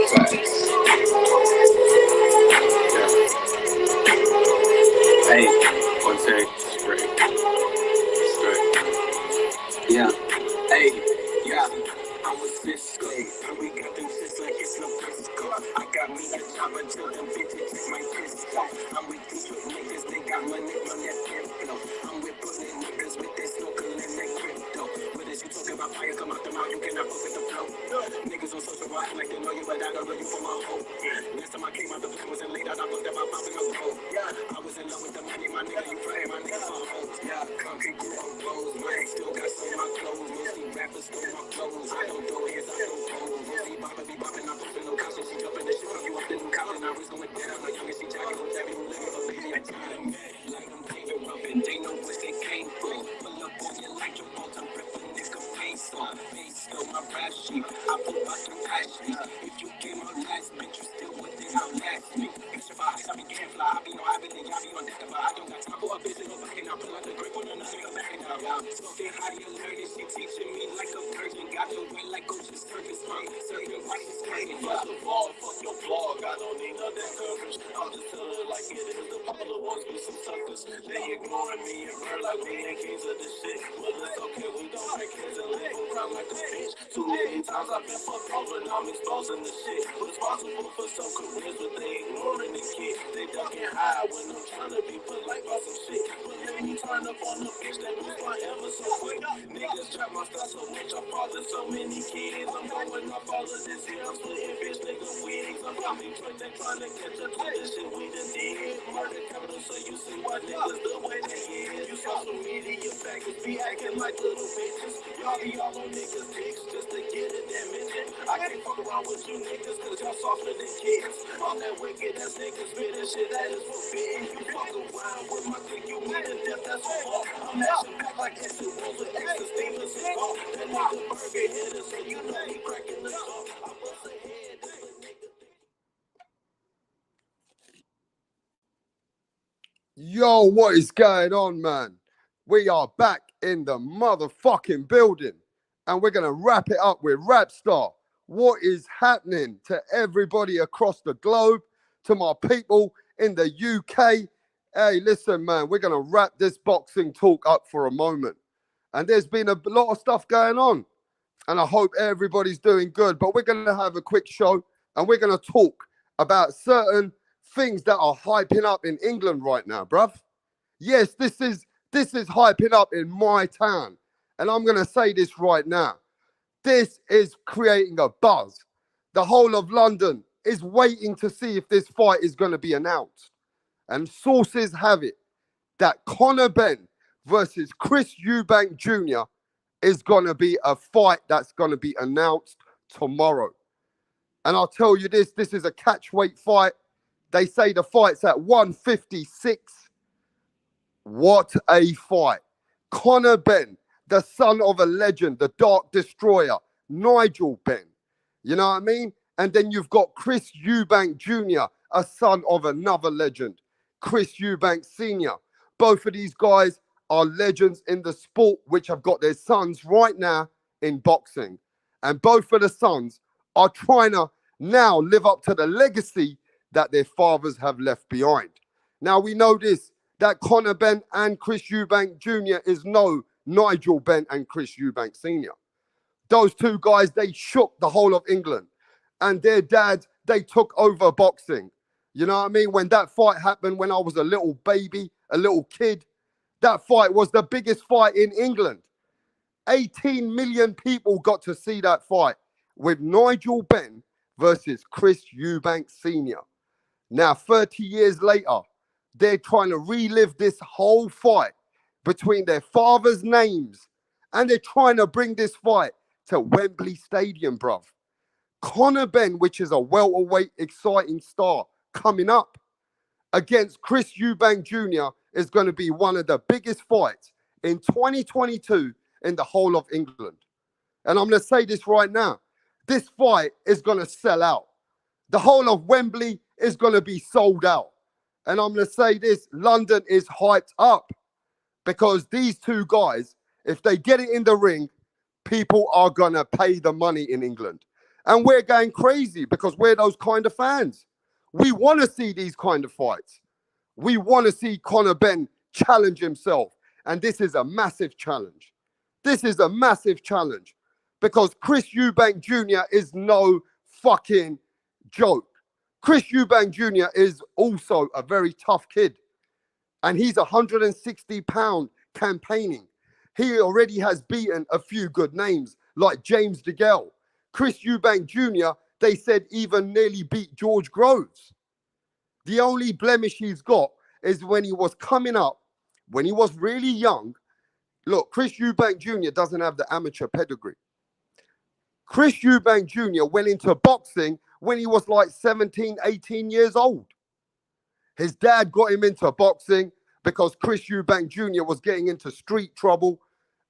Hey, one sec. Straight. Yeah. Hey, yeah. I was this good. And we got them shits like it's no Crisco. I got me a job until them bitches take my piss off. I'm with these niggas, they got money on that tempo. I'm with putting niggas with their snorkel and their crypto. What is you talking about? Fire come out the mouth, you cannot fuck with the flow. Niggas on social media like they know you, but I don't know you from a hoe. Last time I came out the place wasn't late, I looked at my mouth and no hoe. Yeah, I was in love with the money, my nigga, you playing my niggas for hoes. Yeah, concrete grew on clothes, my ex still got some of my clothes. Mostly rappers stole my clothes, I don't throw hands, I don't pose. Mostly Baba be bopping, I'm popping no couch, and she jumping the shit from you up in the couch, and I was going down, my youngest, she jacking on every new living, but baby, I tell them, like I'm David Ruffin, they know where they came from. Pull up on you like your boat, I'm ripping nigga face on. Face on my rap sheet, I pull out the Ashley. If you get my last bitch, you still within our last me. Extra vibes, I be getting fly, I be on everything, I be on that, but I don't got time for a bitch, no backing out, pull out the grip on the nigga backing out. Smoking how you learn it, she teaching me like a virgin, got your way like Ocean Circus, man. Serving white is crazy. First of all, fuck your blog, I don't need none of that coverage. I'll just tell her like it is, the popular ones be some suckers. They ignoring me and burn like we ain't kings of this shit. Well, it's okay, we don't make kids and live around like a bitch. Too many times I've been fucked over and I'm exposing the shit. Responsible for some careers, but they ignoring the kid. They ducking high when I'm trying to be polite about some shit. But let me turn up on the bitch that moves my ever so quick. Niggas trap my stuff so much, I'm fathering so many kids. I'm going off all of this here, I'm splitting bitch nigga wigs. I'm probably trying to catch up to this shit we done did. Murder capital, so you see why niggas the way they is. You social media faggots be acting like little bitches. Y'all be all on niggas' dicks just to get a damn mention. I can't fuck around with you niggas cause y'all softer than kids. All that wicked ass niggas spitting shit that is forbidden. You fuck around with my dick, you mean to death, that's a fault. I'm action back like exit rules with extra Stevens and Scott. That nigga burger hitter, so you know he cracking the top. I bust a head, that's a nigga. Yo, what is going on, man? We are back in the motherfucking building, and we're going to wrap it up with Rapstar. What is happening to everybody across the globe, to my people in the UK? Hey, listen, man, we're going to wrap this boxing talk up for a moment. And there's been a lot of stuff going on, and I hope everybody's doing good. But we're going to have a quick show, and we're going to talk about certain things that are hyping up in England right now, bruv. Yes, this is hyping up in my town. And I'm going to say this right now. This is creating a buzz. The whole of London is waiting to see if this fight is going to be announced. And sources have it that Conor Benn versus Chris EUBANK Jr. is going to be a fight that's going to be announced tomorrow. And I'll tell you this is a catchweight fight. They say the fight's at 156. What a fight. Conor Benn, the son of a legend, the Dark Destroyer, Nigel Benn. You know what I mean? And then you've got Chris EUBANK Jr., a son of another legend, Chris EUBANK Sr. Both of these guys are legends in the sport, which have got their sons right now in boxing. And both of the sons are trying to now live up to the legacy that their fathers have left behind. Now, we know this, that Conor Benn and Chris EUBANK Jr. is no Nigel Benn and Chris EUBANK Sr. Those two guys, they shook the whole of England. And their dads, they took over boxing. You know what I mean? When that fight happened, when I was a little baby, a little kid, that fight was the biggest fight in England. 18 million people got to see that fight with Nigel Benn versus Chris EUBANK Sr. Now, 30 years later, they're trying to relive this whole fight between their fathers' names, and they're trying to bring this fight to Wembley Stadium, bruv. Conor Benn, which is a welterweight exciting star coming up against Chris EUBANK Jr. is going to be one of the biggest fights in 2022 in the whole of England. And I'm going to say this right now. This fight is going to sell out. The whole of Wembley is going to be sold out. And I'm going to say this, London is hyped up because these two guys, if they get it in the ring, people are going to pay the money in England. And we're going crazy because we're those kind of fans. We want to see these kind of fights. We want to see Conor Benn challenge himself. And this is a massive challenge. This is a massive challenge because Chris Eubank Jr. is no fucking joke. Chris Eubank Jr. is also a very tough kid. And he's 160-pound campaigning. He already has beaten a few good names like James DeGale. Chris Eubank Jr., they said even nearly beat George Groves. The only blemish he's got is when he was coming up, when he was really young. Look, Chris Eubank Jr. doesn't have the amateur pedigree. Chris Eubank Jr. went into boxing when he was like 17, 18 years old. His dad got him into boxing because Chris Eubank Jr. was getting into street trouble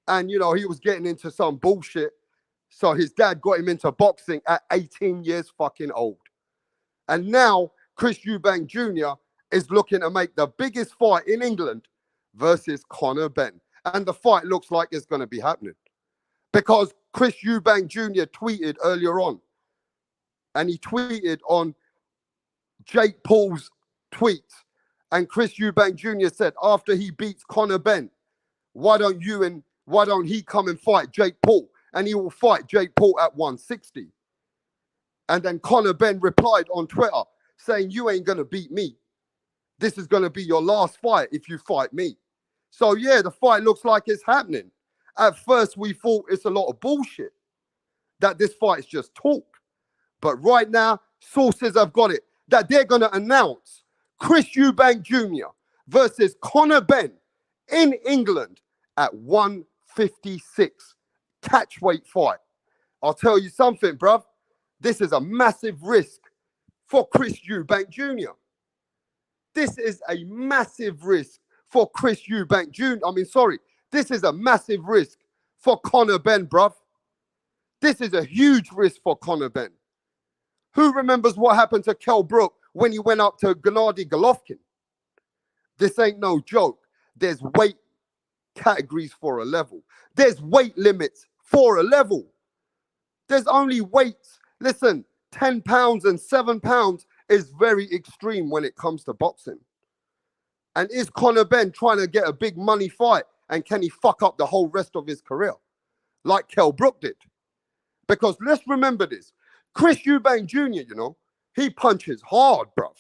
and, you know, he was getting into some bullshit. So his dad got him into boxing at 18 years fucking old. And now Chris Eubank Jr. is looking to make the biggest fight in England versus Conor Benn. And the fight looks like it's going to be happening. Because Chris Eubank Jr. tweeted earlier on. And he tweeted on Jake Paul's tweets. And Chris Eubank Jr. said, after he beats Conor Benn, why don't he come and fight Jake Paul? And he will fight Jake Paul at 160. And then Conor Benn replied on Twitter saying, you ain't going to beat me. This is going to be your last fight if you fight me. So yeah, the fight looks like it's happening. At first, we thought it's a lot of bullshit, that this fight is just talk. But right now, sources have got it, that they're going to announce Chris Eubank Jr. versus Conor Benn in England at 156. Catchweight fight. I'll tell you something, bruv. This is a massive risk for Chris Eubank Jr. This is a massive risk for Chris Eubank Jr. This is a massive risk for Conor Benn, bruv. This is a huge risk for Conor Benn. Who remembers what happened to Kell Brook when he went up to Gennady Golovkin? This ain't no joke. There's weight categories for a level. There's weight limits for a level. There's only weights. Listen, 10 pounds and 7 pounds is very extreme when it comes to boxing. And is Conor Benn trying to get a big money fight? And can he fuck up the whole rest of his career? Like Kell Brook did. Because let's remember this. Chris Eubank Jr., you know, he punches hard, bruv.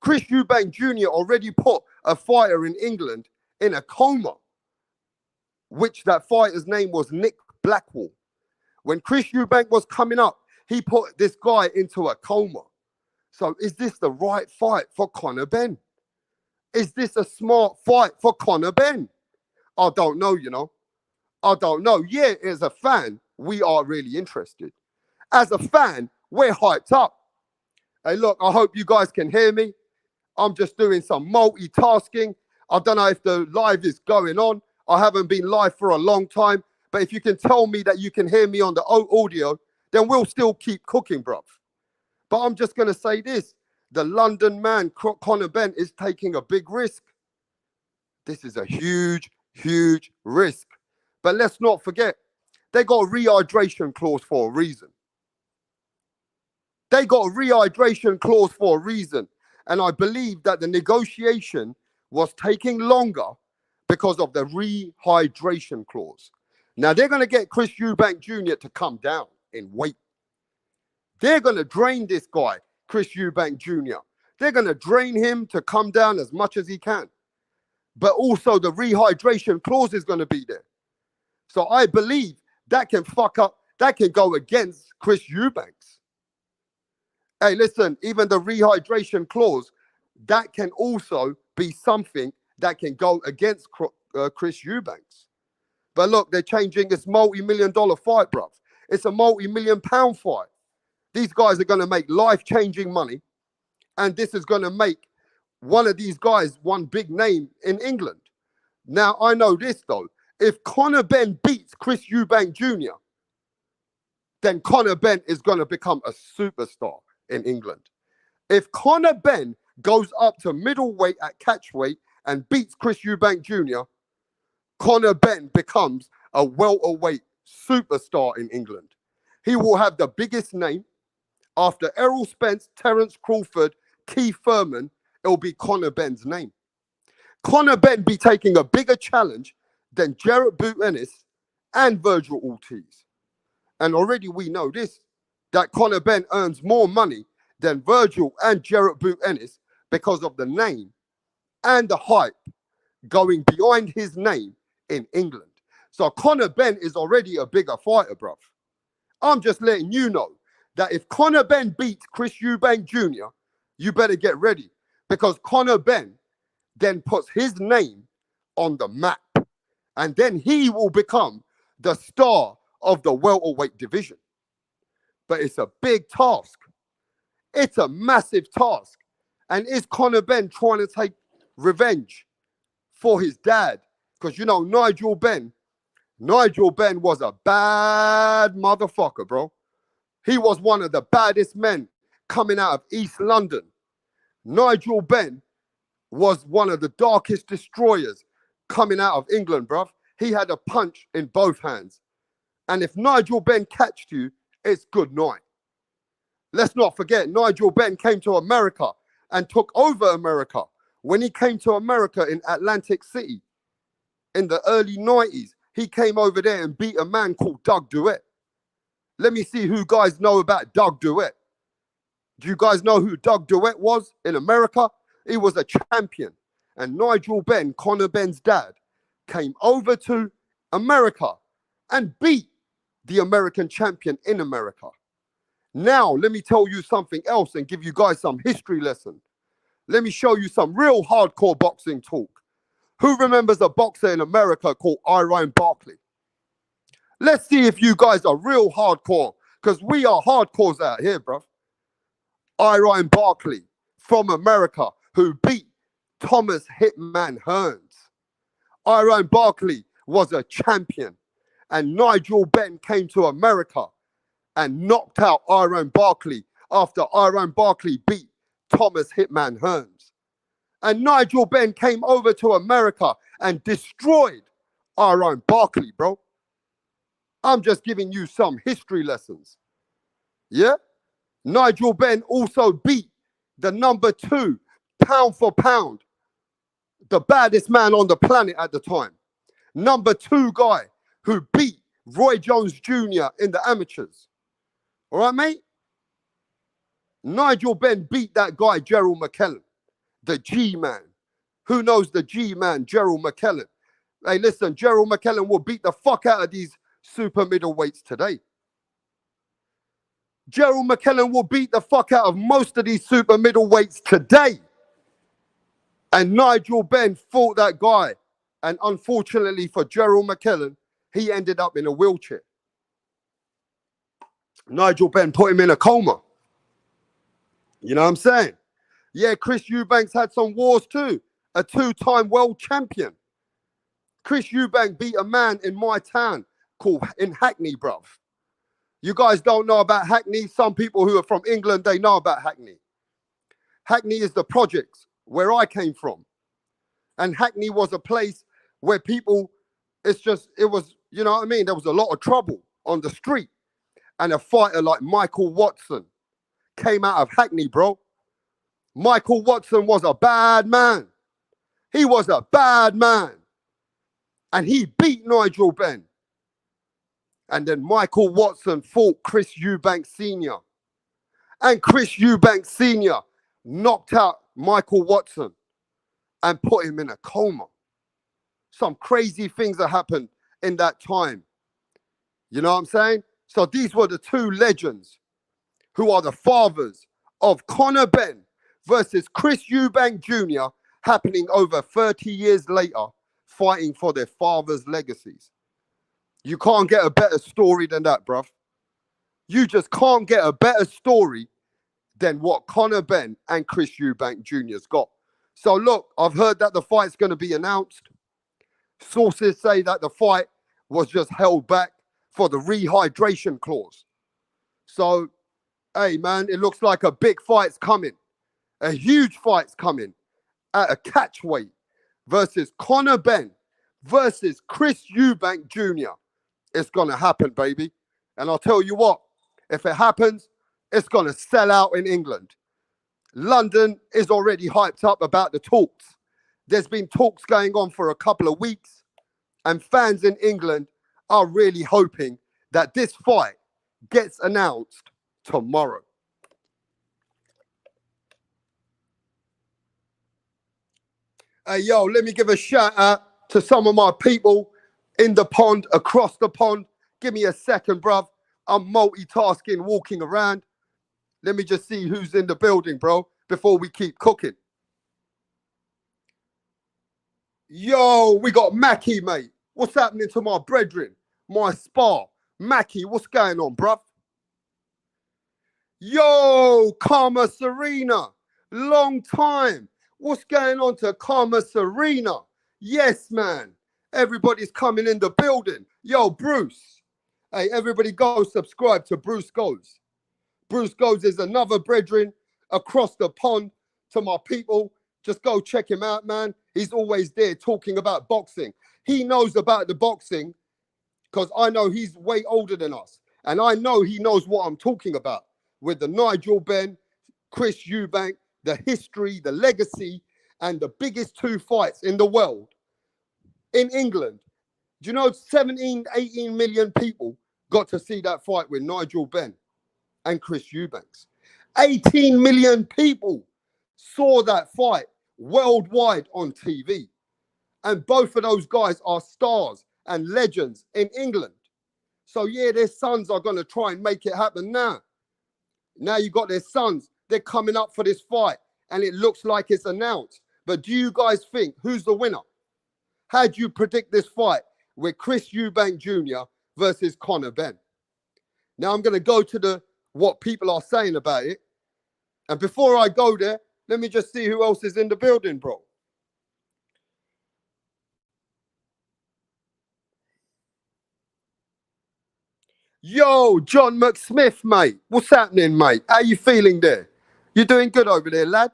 Chris Eubank Jr. already put a fighter in England in a coma, which that fighter's name was Nick Blackwell. When Chris Eubank was coming up, he put this guy into a coma. So is this the right fight for Conor Benn? Is this a smart fight for Conor Benn? I don't know, you know. I don't know. Yeah, as a fan, we are really interested. As a fan, we're hyped up. Hey, look, I hope you guys can hear me. I'm just doing some multitasking. I don't know if the live is going on. I haven't been live for a long time. But if you can tell me that you can hear me on the audio, then we'll still keep cooking, bruv. But I'm just going to say this. The London man, Conor Benn, is taking a big risk. This is a huge, huge risk. But let's not forget, they got a rehydration clause for a reason. They got a rehydration clause for a reason. And I believe that the negotiation was taking longer because of the rehydration clause. Now, they're going to get Chris Eubank Jr. to come down in weight. They're going to drain this guy, Chris Eubank Jr. They're going to drain him to come down as much as he can. But also the rehydration clause is going to be there. So I believe that can fuck up, that can go against Chris Eubanks. Hey, listen, even the rehydration clause, that can also be something that can go against Chris Eubanks. But look, they're changing this multi-million-dollar fight, bruv. It's a multi-million-pound fight. These guys are going to make life-changing money. And this is going to make one of these guys one big name in England. Now, I know this, though. If Conor Benn beats Chris Eubank Jr., then Conor Benn is going to become a superstar in England. If Conor Benn goes up to middleweight at catchweight and beats Chris Eubank Jr., Conor Benn becomes a welterweight superstar in England. He will have the biggest name. After Errol Spence, Terence Crawford, Keith Thurman, it'll be Conor Benn's name. Conor Benn be taking a bigger challenge than Jarrett Boot Ennis and Virgil Ortiz. And already we know this, that Conor Benn earns more money than Virgil and Jarrett Boot Ennis because of the name and the hype going behind his name in England. So Conor Benn is already a bigger fighter, bruv. I'm just letting you know that if Conor Benn beats Chris Eubank Jr., you better get ready, because Conor Benn then puts his name on the map, and then he will become the star of the welterweight division. But it's a big task. It's a massive task. And is Conor Benn trying to take revenge for his dad? Because, you know, Nigel Benn was a bad motherfucker, bro. He was one of the baddest men coming out of East London. Nigel Benn was one of the darkest destroyers coming out of England, bruv. He had a punch in both hands. And if Nigel Benn catched you, it's good night. Let's not forget, Nigel Benn came to America and took over America. When he came to America in Atlantic City in the early 90s, he came over there and beat a man called Doug Duett. Let me see who guys know about Doug Duett. Do you guys know who Doug Duett was in America? He was a champion. And Nigel Benn, Conor Benn's dad, came over to America and beat the American champion in America. Now, let me tell you something else and give you guys some history lesson. Let me show you some real hardcore boxing talk. Who remembers a boxer in America called RYAN Barkley? Let's see if you guys are real hardcore, because we are hardcores out here, bruv. RYAN Barkley from America, who beat Thomas Hitman Hearns. RYAN Barkley was a champion, and Nigel Benn came to America and knocked out RYAN Barkley after RYAN Barkley beat Thomas Hitman Hearns. And Nigel Benn came over to America and destroyed RYAN Barkley, bro. I'm just giving you some history lessons. Yeah? Nigel Benn also beat the number 2, pound for pound, the baddest man on the planet at the time. Number 2 guy who beat Roy Jones Jr. in the amateurs. All right, mate? Nigel Benn beat that guy, Gerald McKellen, the G-man. Who knows the G-man, Gerald McKellen? Hey, listen, Gerald McKellen will beat the fuck out of these super middleweights today. Gerald McKellen will beat the fuck out of most of these super middleweights today. And Nigel Benn fought that guy. And unfortunately for Gerald McKellen, he ended up in a wheelchair. Nigel Benn put him in a coma. You know what I'm saying? Yeah, Chris Eubanks had some wars too. A 2-time world champion. Chris Eubank beat a man in my town called in Hackney, bruv. You guys don't know about Hackney. Some people who are from England, they know about Hackney. Hackney is the projects where I came from. And Hackney was a place where people, it was, you know what I mean? There was a lot of trouble on the street. And a fighter like Michael Watson came out of Hackney, bro. Michael Watson was a bad man. He was a bad man. And he beat Nigel Benn. And then Michael Watson fought Chris Eubank Sr. And Chris Eubank Sr. knocked out Michael Watson and put him in a coma. Some crazy things that happened in that time. You know what I'm saying? So these were the 2 legends who are the fathers of Conor Benn versus Chris Eubank Jr. happening over 30 years later, fighting for their fathers' legacies. You can't get a better story than that, bruv. You just can't get a better story than what Conor Benn and Chris Eubank Jr.'s got. So look, I've heard that the fight's going to be announced. Sources say that the fight was just held back for the rehydration clause. So, hey man, it looks like a big fight's coming. A huge fight's coming at a catchweight versus Conor Benn versus Chris Eubank Jr. It's going to happen, baby. And I'll tell you what, If it happens, it's going to sell out in England. London is already hyped up about the talks. There's been talks going on for a couple of weeks, and fans in England are really hoping that this fight gets announced tomorrow. Hey, yo, let me give a shout out to some of my people in the pond, across the pond. Give me a second, bruv. I'm multitasking, walking around. Let me just see who's in the building, bro, before we keep cooking. Yo, we got Mackie, mate. What's happening to my brethren? My spa. Mackie, what's going on, bruv? Yo, Karma Serena. Long time. What's going on to Karma Serena? Yes, man. Everybody's coming in the building. Yo, Bruce. Hey, everybody go subscribe to Bruce Goes. Bruce Goes is another brethren across the pond. To my people, just go check him out, man. He's always there talking about boxing. He knows about the boxing because I know he's way older than us. And I know he knows what I'm talking about with the Nigel Benn, Chris Eubank, the history, the legacy, and the biggest two fights in the world in England. Do you know 17, 18 million people got to see that fight with Nigel Benn and Chris Eubanks? 18 million people saw that fight worldwide on TV. And both of those guys are stars and legends in England. So yeah, their sons are going to try and make it happen now. Now you got their sons. They're coming up for this fight and it looks like it's announced. But do you guys think who's the winner? How do you predict this fight with Chris Eubank Jr. versus Conor Benn? Now I'm going to go to what people are saying about it. And before I go there, let me just see who else is in the building, bro. Yo, John McSmith, mate. What's happening, mate? How you feeling there? You doing good over there, lad?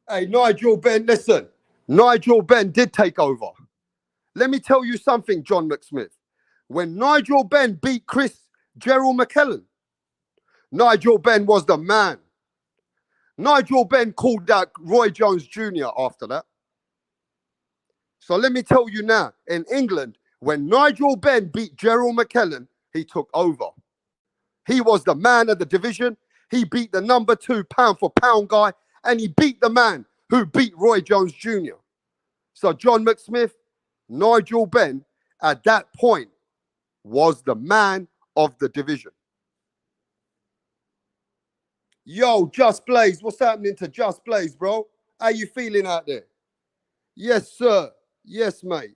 Hey, Nigel Benn, listen. Nigel Benn did take over. Let me tell you something, John McSmith. When Nigel Benn beat Gerald McKellen, Nigel Benn was the man. Nigel Benn called out Roy Jones Jr. after that. So let me tell you now, in England, when Nigel Benn beat Gerald McKellen, he took over. He was the man of the division. He beat the number 2 pound for pound guy, and he beat the man who beat Roy Jones Jr. So John McSmith, Nigel Benn, at that point, was the man of the division. Yo, Just Blaze, what's happening to Just Blaze, bro? How you feeling out there? Yes, sir. Yes, mate.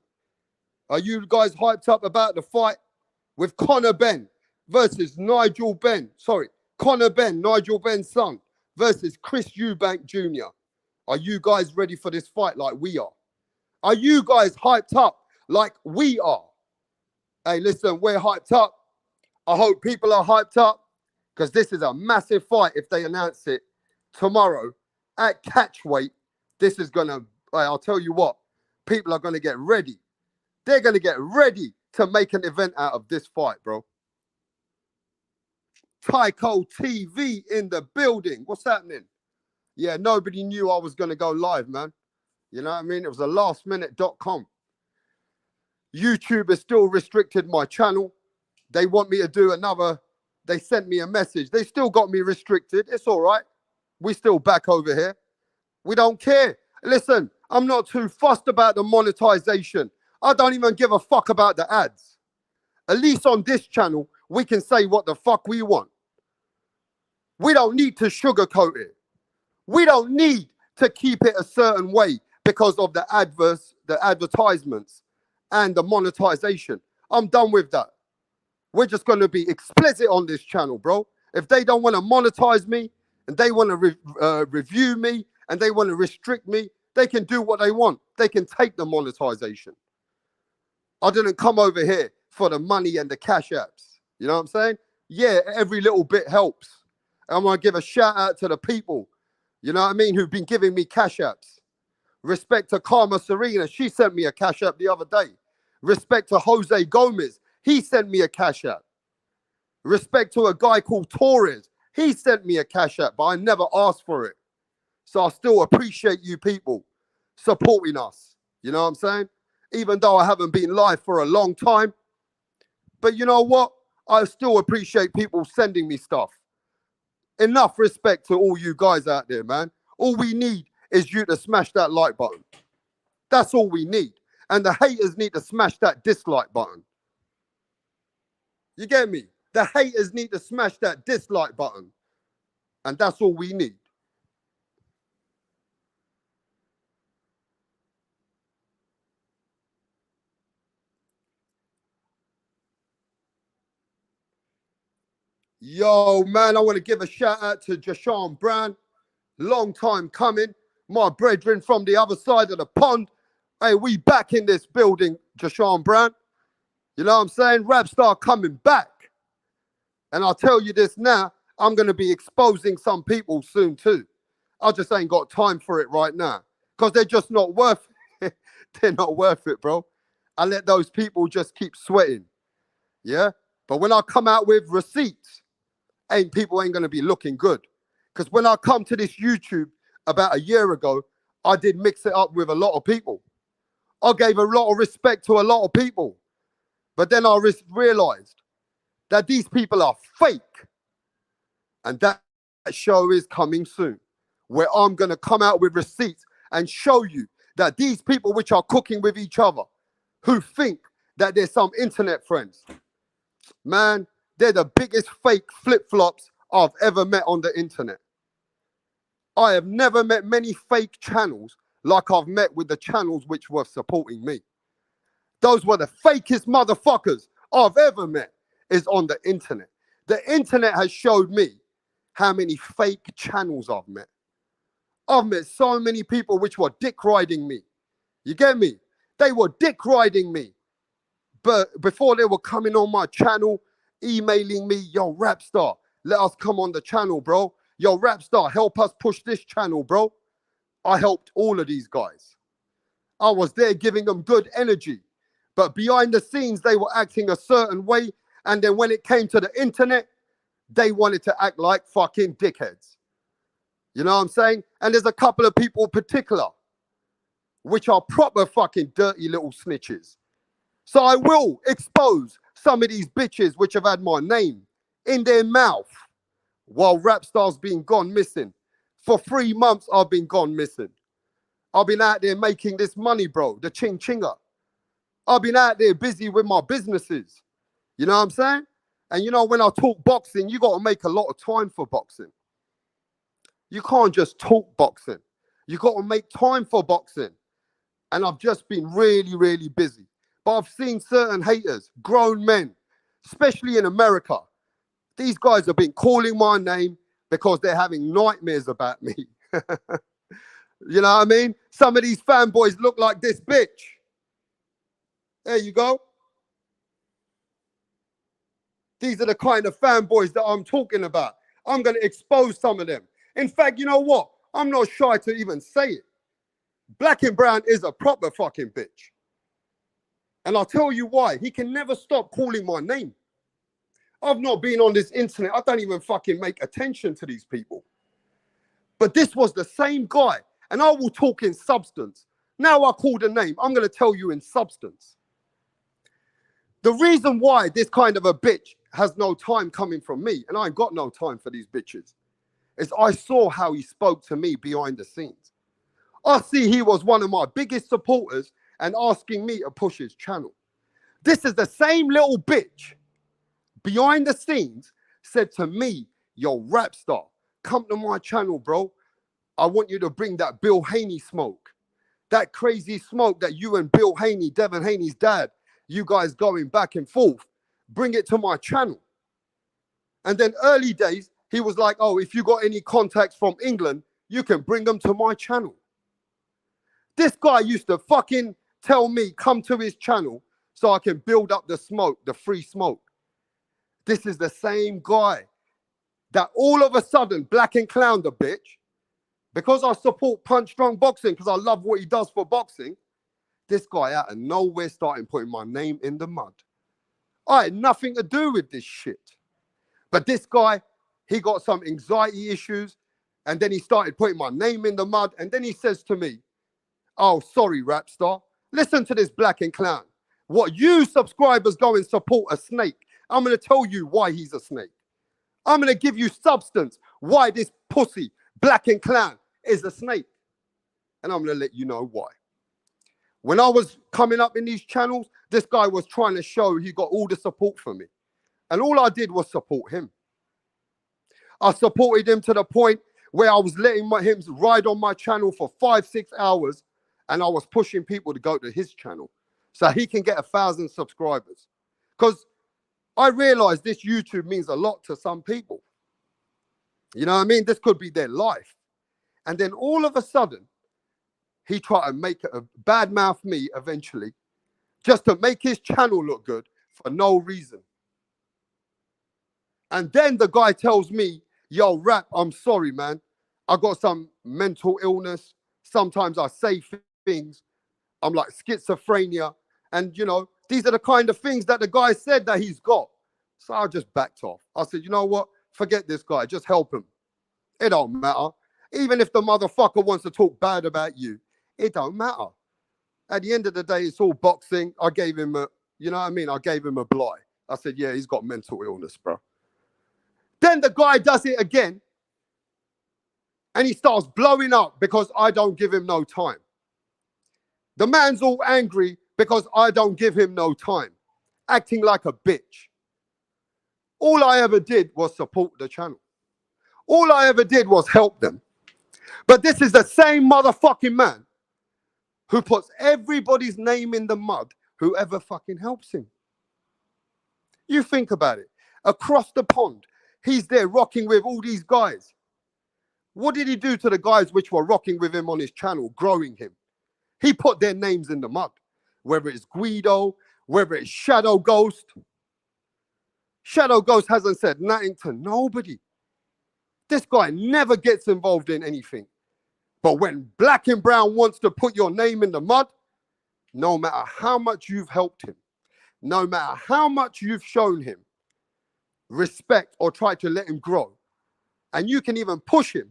Are you guys hyped up about the fight with Conor Benn versus Nigel Benn? Sorry, Conor Benn, Nigel Benn's son, versus Chris Eubank Jr. Are you guys ready for this fight like we are? Are you guys hyped up like we are? Hey, listen, we're hyped up. I hope people are hyped up because this is a massive fight if they announce it tomorrow at catchweight. This is going to, I'll tell you what, people are going to get ready. They're going to get ready to make an event out of this fight, bro. Tyco TV in the building. What's happening? Yeah, nobody knew I was going to go live, man. You know what I mean? It was a lastminute.com. YouTube has still restricted my channel. They want me to do another. They sent me a message. They still got me restricted. It's all right. We still back over here. We don't care. Listen, I'm not too fussed about the monetization. I don't even give a fuck about the ads. At least on this channel, we can say what the fuck we want. We don't need to sugarcoat it. We don't need to keep it a certain way because of the advertisements and the monetization. I'm done with that. We're just going to be explicit on this channel, bro. If they don't want to monetize me and they want to review me and they want to restrict me, they can do what they want. They can take the monetization. I didn't come over here for the money and the cash apps. You know what I'm saying? Yeah, every little bit helps. I want to give a shout out to the people, you know what I mean, who've been giving me cash apps. Respect to Karma Serena. She sent me a cash app the other day. Respect to Jose Gomez. He sent me a cash app. Respect to a guy called Torres. He sent me a cash app, but I never asked for it. So I still appreciate you people supporting us. You know what I'm saying? Even though I haven't been live for a long time. But you know what? I still appreciate people sending me stuff. Enough respect to all you guys out there, man. All we need is you to smash that like button. That's all we need. And the haters need to smash that dislike button. You get me? The haters need to smash that dislike button. And that's all we need. Yo, man, I want to give a shout out to Jashawn Brown. Long time coming. My brethren from the other side of the pond. Hey, we back in this building, Jashawn Brown. You know what I'm saying? Rapstar coming back. And I'll tell you this now, I'm going to be exposing some people soon too. I just ain't got time for it right now. Because they're just not worth it. They're not worth it, bro. I let those people just keep sweating. Yeah? But when I come out with receipts, people ain't going to be looking good. Because when I come to this YouTube about a year ago, I did mix it up with a lot of people. I gave a lot of respect to a lot of people. But then I realized that these people are fake. And that show is coming soon, where I'm going to come out with receipts and show you that these people which are cooking with each other, who think that they're some internet friends, man, they're the biggest fake flip-flops I've ever met on the internet. I have never met many fake channels like I've met with the channels which were supporting me. Those were the fakest motherfuckers I've ever met is on the internet. The internet has showed me how many fake channels I've met. I've met so many people which were dick riding me. You get me? They were dick riding me. But before they were coming on my channel, emailing me, yo, Rapstar, let us come on the channel, bro. Yo, Rapstar, help us push this channel, bro. I helped all of these guys. I was there giving them good energy. But behind the scenes, they were acting a certain way. And then when it came to the internet, they wanted to act like fucking dickheads. You know what I'm saying? And there's a couple of people in particular, which are proper fucking dirty little snitches. So I will expose some of these bitches which have had my name in their mouth while Rapstar's been gone missing. For 3 months, I've been gone missing. I've been out there making this money, bro, the ching-chinger. I've been out there busy with my businesses. You know what I'm saying? And you know, when I talk boxing, you got to make a lot of time for boxing. You can't just talk boxing. You got to make time for boxing. And I've just been really, really busy. But I've seen certain haters, grown men, especially in America. These guys have been calling my name because they're having nightmares about me. You know what I mean? Some of these fanboys look like this bitch. There you go. These are the kind of fanboys that I'm talking about. I'm going to expose some of them. In fact, you know what? I'm not shy to even say it. Black and Brown is a proper fucking bitch. And I'll tell you why. He can never stop calling my name. I've not been on this internet. I don't even fucking make attention to these people. But this was the same guy. And I will talk in substance. Now I call the name. I'm going to tell you in substance. The reason why this kind of a bitch has no time coming from me, and I ain't got no time for these bitches, is I saw how he spoke to me behind the scenes. I see he was one of my biggest supporters and asking me to push his channel. This is the same little bitch behind the scenes said to me, yo, Rapstar, come to my channel, bro. I want you to bring that Bill Haney smoke. That crazy smoke that you and Bill Haney, Devin Haney's dad, you guys going back and forth, bring it to my channel. And then early days, he was like, oh, if you got any contacts from England, you can bring them to my channel. This guy used to fucking tell me, come to his channel so I can build up the smoke, the free smoke. This is the same guy that all of a sudden Black and Clown the bitch, because I support Punch Drunk Boxing, because I love what he does for boxing, this guy out of nowhere started putting my name in the mud. I had nothing to do with this shit. But this guy, he got some anxiety issues, and then he started putting my name in the mud, and then he says to me, oh, sorry, rap star. Listen to this Black and Clown. What you subscribers go and support a snake, I'm going to tell you why he's a snake. I'm going to give you substance why this pussy, Black and Clown, is a snake. And I'm going to let you know why. When I was coming up in these channels, this guy was trying to show he got all the support for me. And all I did was support him. I supported him to the point where I was letting him ride on my channel for 5-6 hours, and I was pushing people to go to his channel so he can get 1,000 subscribers. Because I realized this YouTube means a lot to some people. You know what I mean? This could be their life. And then all of a sudden, he tried to make a badmouth me eventually, just to make his channel look good for no reason. And then the guy tells me, yo, Rap, I'm sorry, man. I got some mental illness. Sometimes I say things. I'm like schizophrenia. And, you know, these are the kind of things that the guy said that he's got. So I just backed off. I said, you know what? Forget this guy. Just help him. It don't matter. Even if the motherfucker wants to talk bad about you, it don't matter. At the end of the day, it's all boxing. I gave him a, you know what I mean? I gave him a bly. I said, yeah, he's got mental illness, bro. Then the guy does it again. And he starts blowing up because I don't give him no time. The man's all angry because I don't give him no time, acting like a bitch. All I ever did was support the channel. All I ever did was help them. But this is the same motherfucking man who puts everybody's name in the mud, whoever fucking helps him. You think about it. Across the pond, he's there rocking with all these guys. What did he do to the guys which were rocking with him on his channel, growing him? He put their names in the mud, whether it's Guido, whether it's Shadow Ghost. Shadow Ghost hasn't said nothing to nobody. This guy never gets involved in anything. But when Black and Brown wants to put your name in the mud, no matter how much you've helped him, no matter how much you've shown him respect or tried to let him grow, and you can even push him,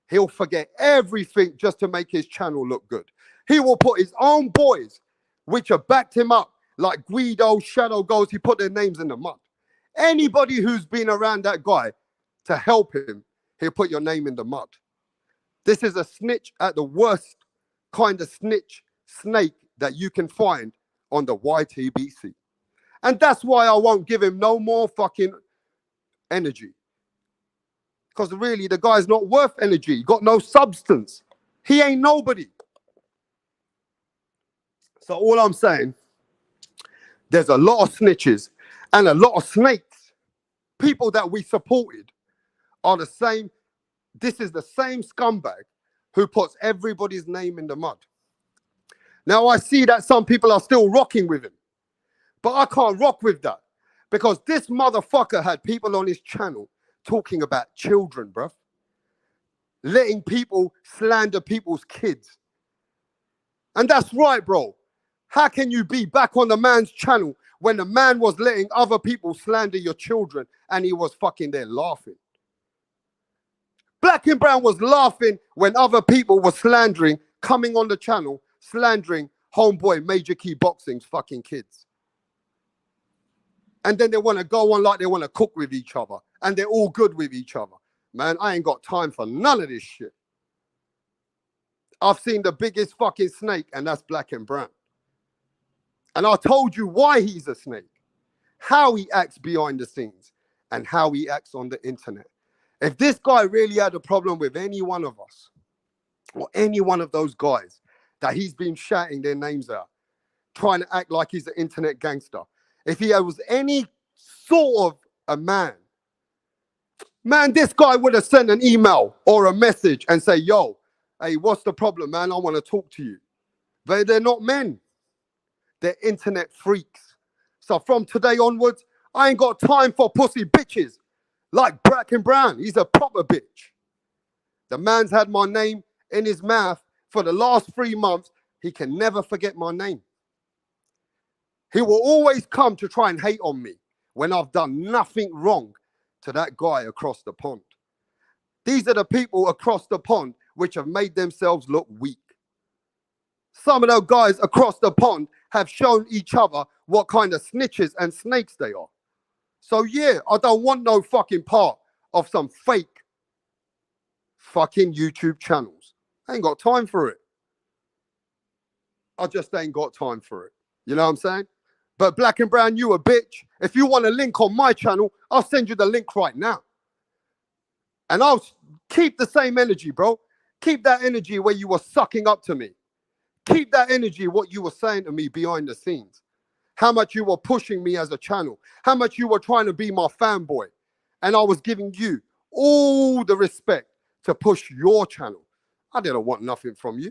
he'll forget everything just to make his channel look good. He will put his own boys, which have backed him up, like Guido, Shadow Ghost, he put their names in the mud. Anybody who's been around that guy to help him, he'll put your name in the mud. This is a snitch at the worst kind of snake that you can find on the YTBC. And that's why I won't give him no more fucking energy. Because really, the guy's not worth energy. He got no substance. He ain't nobody. So all I'm saying, there's a lot of snitches and a lot of snakes. People that we supported are the same. This is the same scumbag who puts everybody's name in the mud. Now, I see that some people are still rocking with him, but I can't rock with that because this motherfucker had people on his channel talking about children, bruv. Letting people slander people's kids. And that's right, bro. How can you be back on the man's channel when the man was letting other people slander your children and he was fucking there laughing? Black and Brown was laughing when other people were slandering, coming on the channel, slandering homeboy Major Key Boxing's fucking kids. And then they want to go on like they want to cook with each other. And they're all good with each other. Man, I ain't got time for none of this shit. I've seen the biggest fucking snake, and that's Black and Brown. And I told you why he's a snake, how he acts behind the scenes, and how he acts on the internet. If this guy really had a problem with any one of us, or any one of those guys that he's been shouting their names out, trying to act like he's an internet gangster, if he was any sort of a man, this guy would have sent an email or a message and say, yo, hey, what's the problem, man? I want to talk to you. But they're not men. They're internet freaks. So from today onwards, I ain't got time for pussy bitches. Like Black and Brown, he's a proper bitch. The man's had my name in his mouth for the last 3 months. He can never forget my name. He will always come to try and hate on me when I've done nothing wrong to that guy across the pond. These are the people across the pond which have made themselves look weak. Some of those guys across the pond have shown each other what kind of snitches and snakes they are. So yeah, I don't want no fucking part of some fake fucking YouTube channels. I ain't got time for it. I just ain't got time for it. You know what I'm saying? But Black and Brown, you a bitch. If you want a link on my channel, I'll send you the link right now. And I'll keep the same energy, bro. Keep that energy where you were sucking up to me. Keep that energy, what you were saying to me behind the scenes. How much you were pushing me as a channel. How much you were trying to be my fanboy. And I was giving you all the respect to push your channel. I didn't want nothing from you.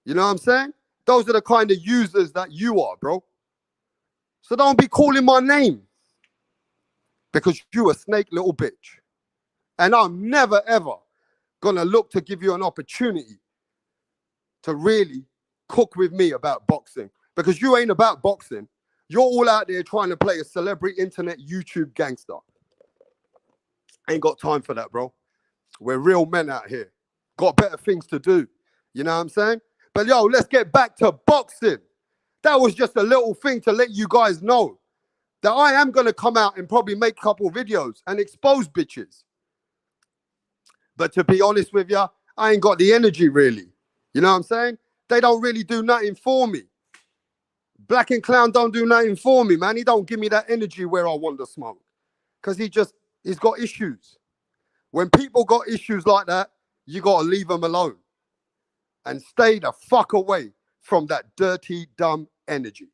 You know what I'm saying? Those are the kind of users that you are, bro. So don't be calling my name. Because you a snake little bitch. And I'm never, ever going to look to give you an opportunity to really cook with me about boxing. Because you ain't about boxing. You're all out there trying to play a celebrity internet YouTube gangster. Ain't got time for that, bro. We're real men out here. Got better things to do. You know what I'm saying? But yo, let's get back to boxing. That was just a little thing to let you guys know that I am going to come out and probably make a couple videos and expose bitches. But to be honest with you, I ain't got the energy really. You know what I'm saying? They don't really do nothing for me. Black and Clown don't do nothing for me, man. He don't give me that energy where I want to smoke. Because he's got issues. When people got issues like that, you got to leave them alone. And stay the fuck away from that dirty, dumb energy.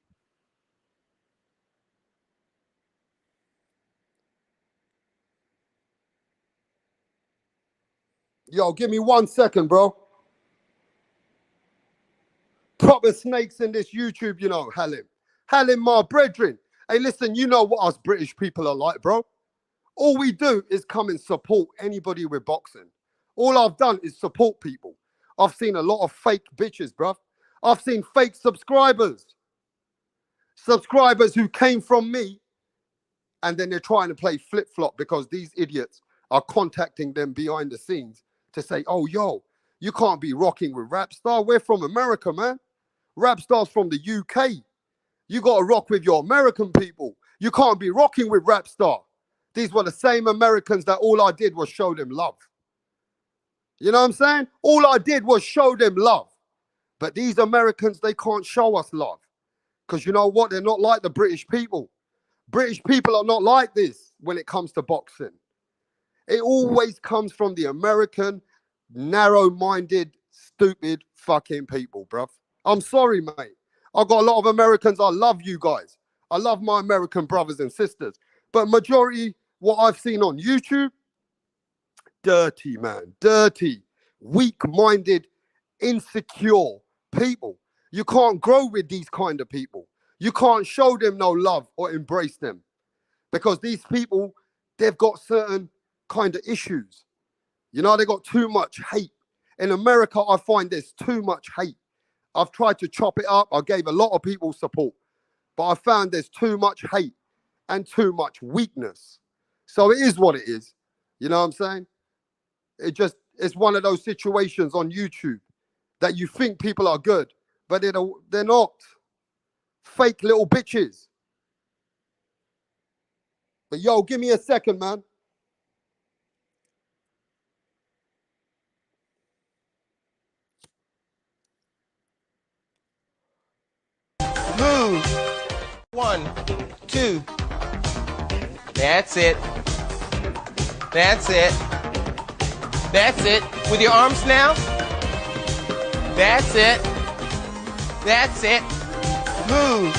Yo, give me 1 second, bro. Proper snakes in this YouTube, you know, Halim. Halim, my brethren. Hey, listen, you know what us British people are like, bro. All we do is come and support anybody with boxing. All I've done is support people. I've seen a lot of fake bitches, bro. I've seen fake subscribers. Subscribers who came from me, and then they're trying to play flip-flop because these idiots are contacting them behind the scenes to say, oh, yo, you can't be rocking with Rapstar. We're from America, man. Rapstar's from the UK. You got to rock with your American people. You can't be rocking with Rapstar. These were the same Americans that all I did was show them love. You know what I'm saying? All I did was show them love. But these Americans, they can't show us love. Because you know what? They're not like the British people. British people are not like this when it comes to boxing. It always comes from the American, narrow-minded, stupid fucking people, bruv. I'm sorry, mate. I've got a lot of Americans. I love you guys. I love my American brothers and sisters. But majority, what I've seen on YouTube, dirty, man. Dirty, weak-minded, insecure people. You can't grow with these kind of people. You can't show them no love or embrace them. Because these people, they've got certain kind of issues. You know, they got too much hate. In America, I find there's too much hate. I've tried to chop it up. I gave a lot of people support. But I found there's too much hate and too much weakness. So it is what it is. You know what I'm saying? It's one of those situations on YouTube that you think people are good, but they're not. Fake little bitches. But yo, give me a second, man. Move. 1, 2. That's it. That's it. That's it. With your arms now. That's it. That's it. Move.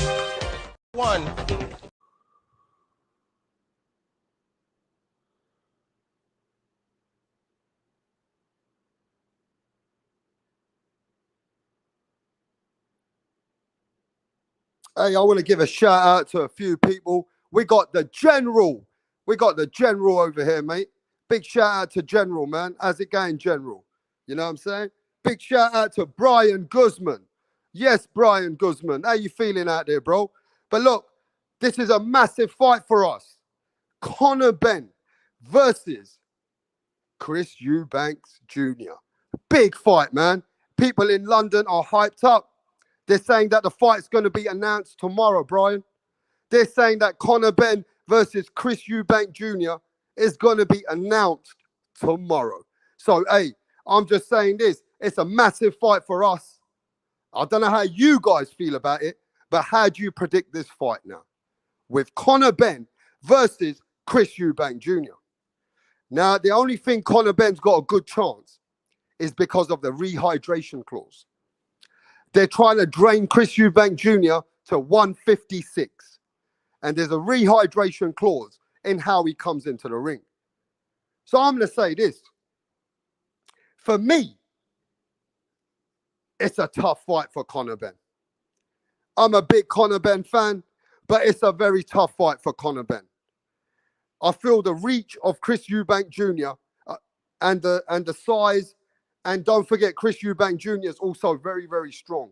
1. Hey, I want to give a shout out to a few people. We got the General We got the General over here, mate. Big shout out to General, man. How's it going, General? You know what I'm saying? Big shout out to Brian Guzman. Yes, Brian Guzman. How you feeling out there, bro? But look, this is a massive fight for us. Conor Benn versus Chris Eubanks Jr. Big fight, man. People in London are hyped up. They're saying that the fight's going to be announced tomorrow, Brian. They're saying that Conor Benn versus Chris Eubank Jr. is going to be announced tomorrow. So, hey, I'm just saying this. It's a massive fight for us. I don't know how you guys feel about it, but how do you predict this fight now? With Conor Benn versus Chris Eubank Jr. Now, the only thing Conor Benn's got a good chance is because of the rehydration clause. They're trying to drain Chris Eubank Jr. to 156. And there's a rehydration clause in how he comes into the ring. So I'm going to say this. For me, it's a tough fight for Conor Benn. I'm a big Conor Benn fan, but it's a very tough fight for Conor Benn. I feel the reach of Chris Eubank Jr. And the size, and don't forget Chris Eubank Jr. is also very, very strong.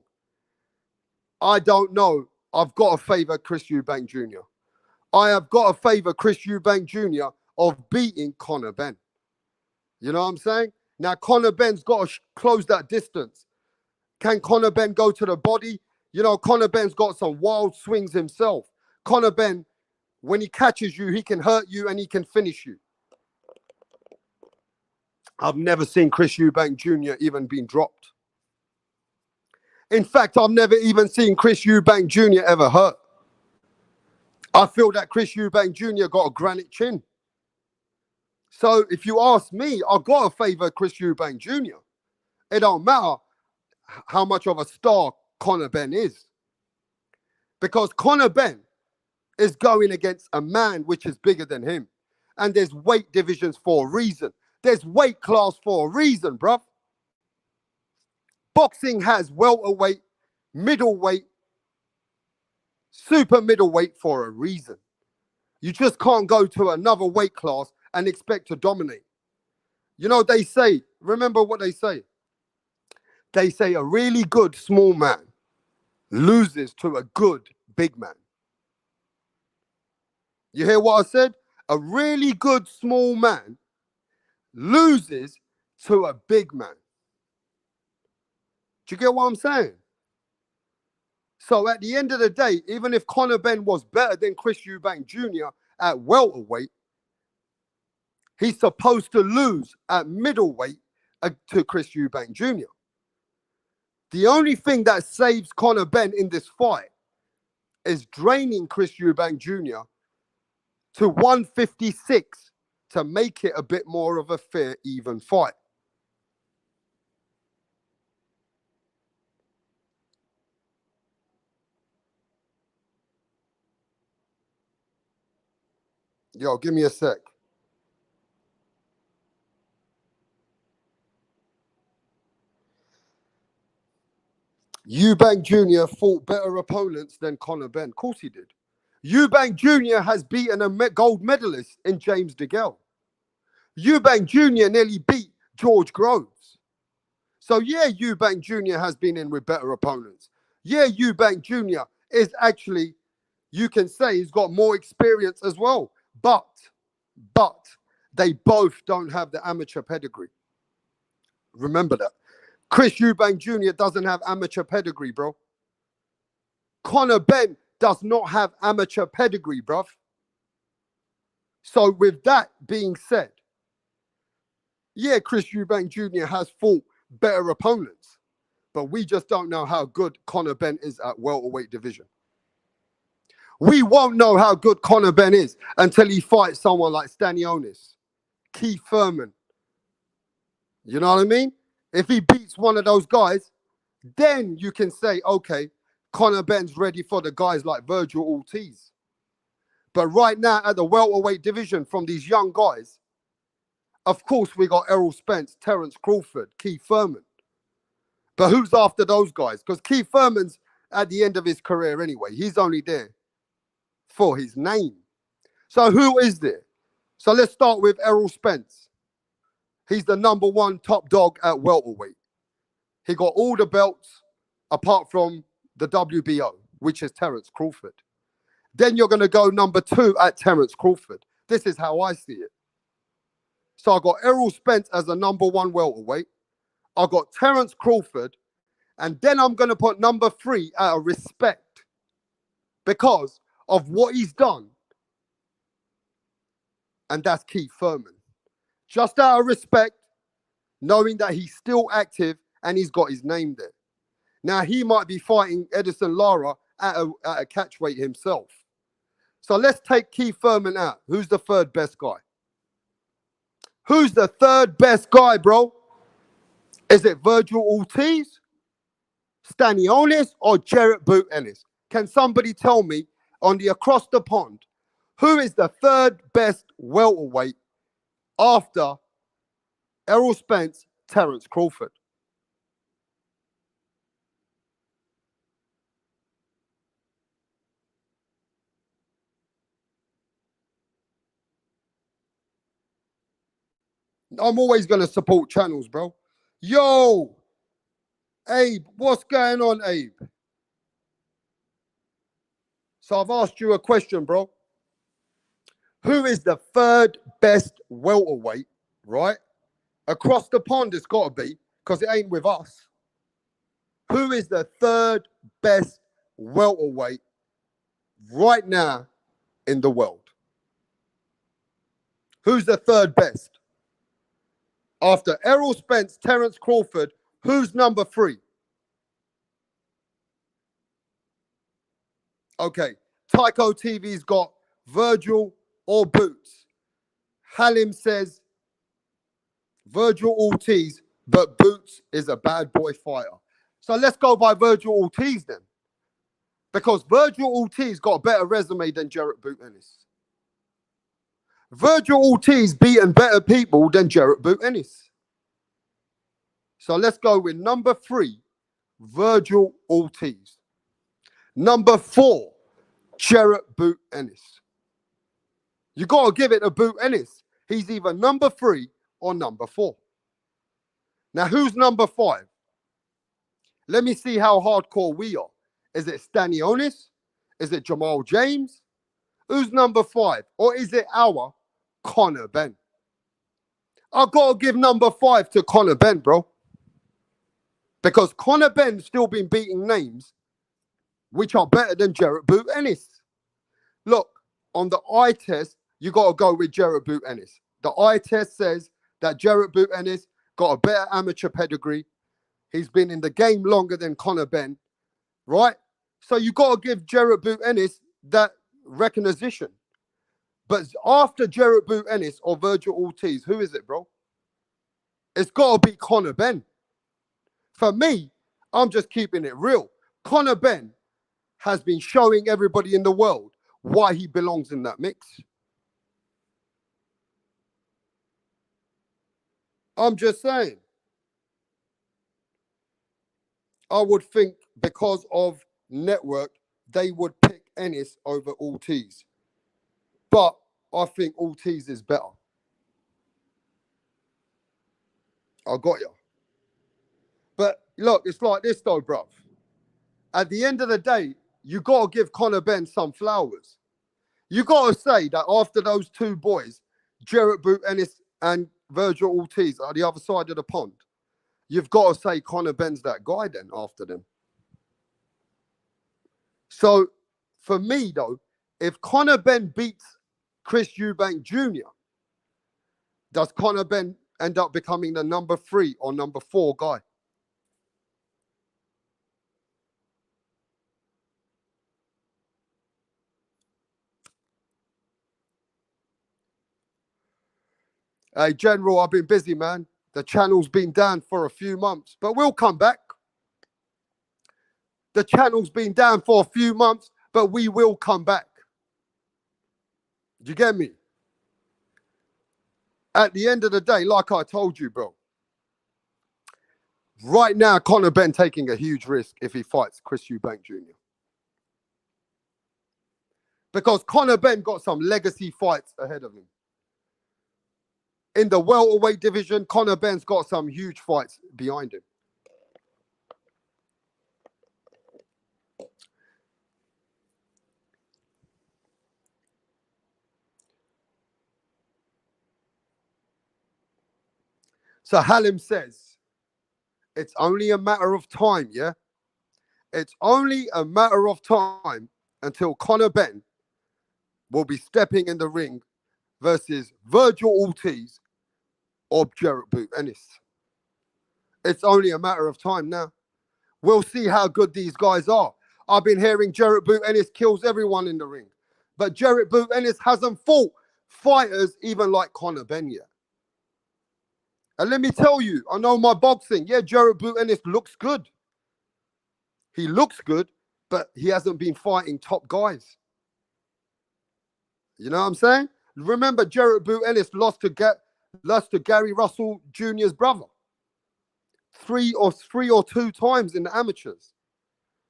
I don't know. I've got to favour Chris Eubank Jr. I have got to favour Chris Eubank Jr. of beating Conor Benn. You know what I'm saying? Now, Conor Benn's got to close that distance. Can Conor Benn go to the body? You know, Conor Benn's got some wild swings himself. Conor Benn, when he catches you, he can hurt you and he can finish you. I've never seen Chris Eubank Jr. even being dropped. In fact, I've never even seen Chris Eubank Jr. ever hurt. I feel that Chris Eubank Jr. got a granite chin. So if you ask me, I've got to favour Chris Eubank Jr. It don't matter how much of a star Conor Benn is. Because Conor Benn is going against a man which is bigger than him. And there's weight divisions for a reason. There's weight class for a reason, bruv. Boxing has welterweight, middleweight, super middleweight for a reason. You just can't go to another weight class and expect to dominate. You know, they say, remember what they say? They say a really good small man loses to a good big man. You hear what I said? A really good small man loses to a big man. Do you get what I'm saying? So at the end of the day, even if Conor Benn was better than Chris Eubank Jr. at welterweight, he's supposed to lose at middleweight to Chris Eubank Jr. The only thing that saves Conor Benn in this fight is draining Chris Eubank Jr. to 156 to make it a bit more of a fair, even fight. Yo, give me a sec. Eubank Jr. fought better opponents than Conor Benn. Of course he did. Eubank Jr. has beaten a gold medalist in James DeGale. Eubank Jr. nearly beat George Groves. So yeah, Eubank Jr. has been in with better opponents. Yeah, Eubank Jr. is actually, you can say he's got more experience as well. But they both don't have the amateur pedigree. Remember that. Chris Eubank Jr. doesn't have amateur pedigree, bro. Conor Benn does not have amateur pedigree, bruv. So with that being said, yeah, Chris Eubank Jr. has fought better opponents, but we just don't know how good Conor Benn is at welterweight division. We won't know how good Conor Benn is until he fights someone like Stanionis, Keith Thurman. You know what I mean? If he beats one of those guys, then you can say, okay, Conor Benn's ready for the guys like Virgil Ortiz. But right now at the welterweight division from these young guys, of course we got Errol Spence, Terence Crawford, Keith Thurman. But who's after those guys? Because Keith Thurman's at the end of his career anyway. He's only there for his name. So who is there? So let's start with Errol Spence. He's the #1 top dog at welterweight. He got all the belts apart from the WBO, which is Terence Crawford. Then you're going to go #2 at Terence Crawford. This is how I see it. So I got Errol Spence as the #1 welterweight. I got Terence Crawford. And then I'm going to put #3 out of respect because of what he's done. And that's Keith Thurman. Just out of respect, knowing that he's still active and he's got his name there. Now, he might be fighting Edison Lara at a catch weight himself. So let's take Keith Thurman out. Who's the third best guy? Who's the third best guy, bro? Is it Virgil Ortiz, Stanionis, or Jarrett Boot Ennis? Can somebody tell me on the across the pond, who is the third best welterweight after Errol Spence, Terence Crawford? I'm always going to support channels, bro. Yo, Abe, what's going on, Abe? So I've asked you a question, bro. Who is the third best welterweight, right? Across the pond, it's got to be, because it ain't with us. Who is the third best welterweight right now in the world? Who's the third best? After Errol Spence, Terence Crawford, who's #3? Okay, Tycho TV's got Virgil or Boots. Halim says Virgil Ortiz, but Boots is a bad boy fighter. So let's go by Virgil Ortiz then. Because Virgil Ortiz got a better resume than Jarrett Boot Ennis. Virgil Ortiz beaten better people than Jarrett Boot Ennis. So let's go with #3, Virgil Ortiz. #4, Jarrett Boot Ennis. You got to give it to Boot Ennis. He's either #3 or #4. Now, who's #5? Let me see how hardcore we are. Is it Stanionis? Is it Jamal James? Who's #5? Or is it our Conor Benn? I've got to give #5 to Conor Benn, bro. Because Conor Benn's still been beating names which are better than Jarrett Boot Ennis. Look, on the eye test, you got to go with Jarrett Boot Ennis. The eye test says that Jarrett Boot Ennis got a better amateur pedigree. He's been in the game longer than Conor Benn, right? So you got to give Jarrett Boot Ennis that recognition. But after Jarrett Boot Ennis or Virgil Ortiz, who is it, bro? It's got to be Conor Benn. For me, I'm just keeping it real. Conor Benn has been showing everybody in the world why he belongs in that mix. I'm just saying. I would think because of network, they would pick Ennis over Ortiz. But I think Ortiz is better. I got you. But look, it's like this though, bruv. At the end of the day, you got to give Conor Benn some flowers. You got to say that after those two boys, Jarrett Boot Ennis and Virgil Ortiz are the other side of the pond. You've got to say Conor Benn's that guy then after them. So for me though, if Conor Benn beats Chris Eubank Jr., does Conor Benn end up becoming the #3 or #4 guy? Hey, General, I've been busy, man. The channel's been down for a few months, but we'll come back. The channel's been down for a few months, but we will come back. Do you get me? At the end of the day, like I told you, bro, right now, Conor Benn taking a huge risk if he fights Chris Eubank Jr. Because Conor Benn got some legacy fights ahead of him. In the welterweight division, Conor Benn's got some huge fights behind him. So Halim says, it's only a matter of time, yeah? It's only a matter of time until Conor Benn will be stepping in the ring versus Virgil Ortiz or Jarrett Boot Ennis. It's only a matter of time now. We'll see how good these guys are. I've been hearing Jarrett Boot Ennis kills everyone in the ring. But Jarrett Boot Ennis hasn't fought fighters even like Conor Benn yet. And let me tell you, I know my boxing. Yeah, Jarrett Boot Ennis looks good. He looks good, but he hasn't been fighting top guys. You know what I'm saying? Remember, Jarrett Boot Ennis lost to Gary Russell Jr.'s brother three or two times in the amateurs.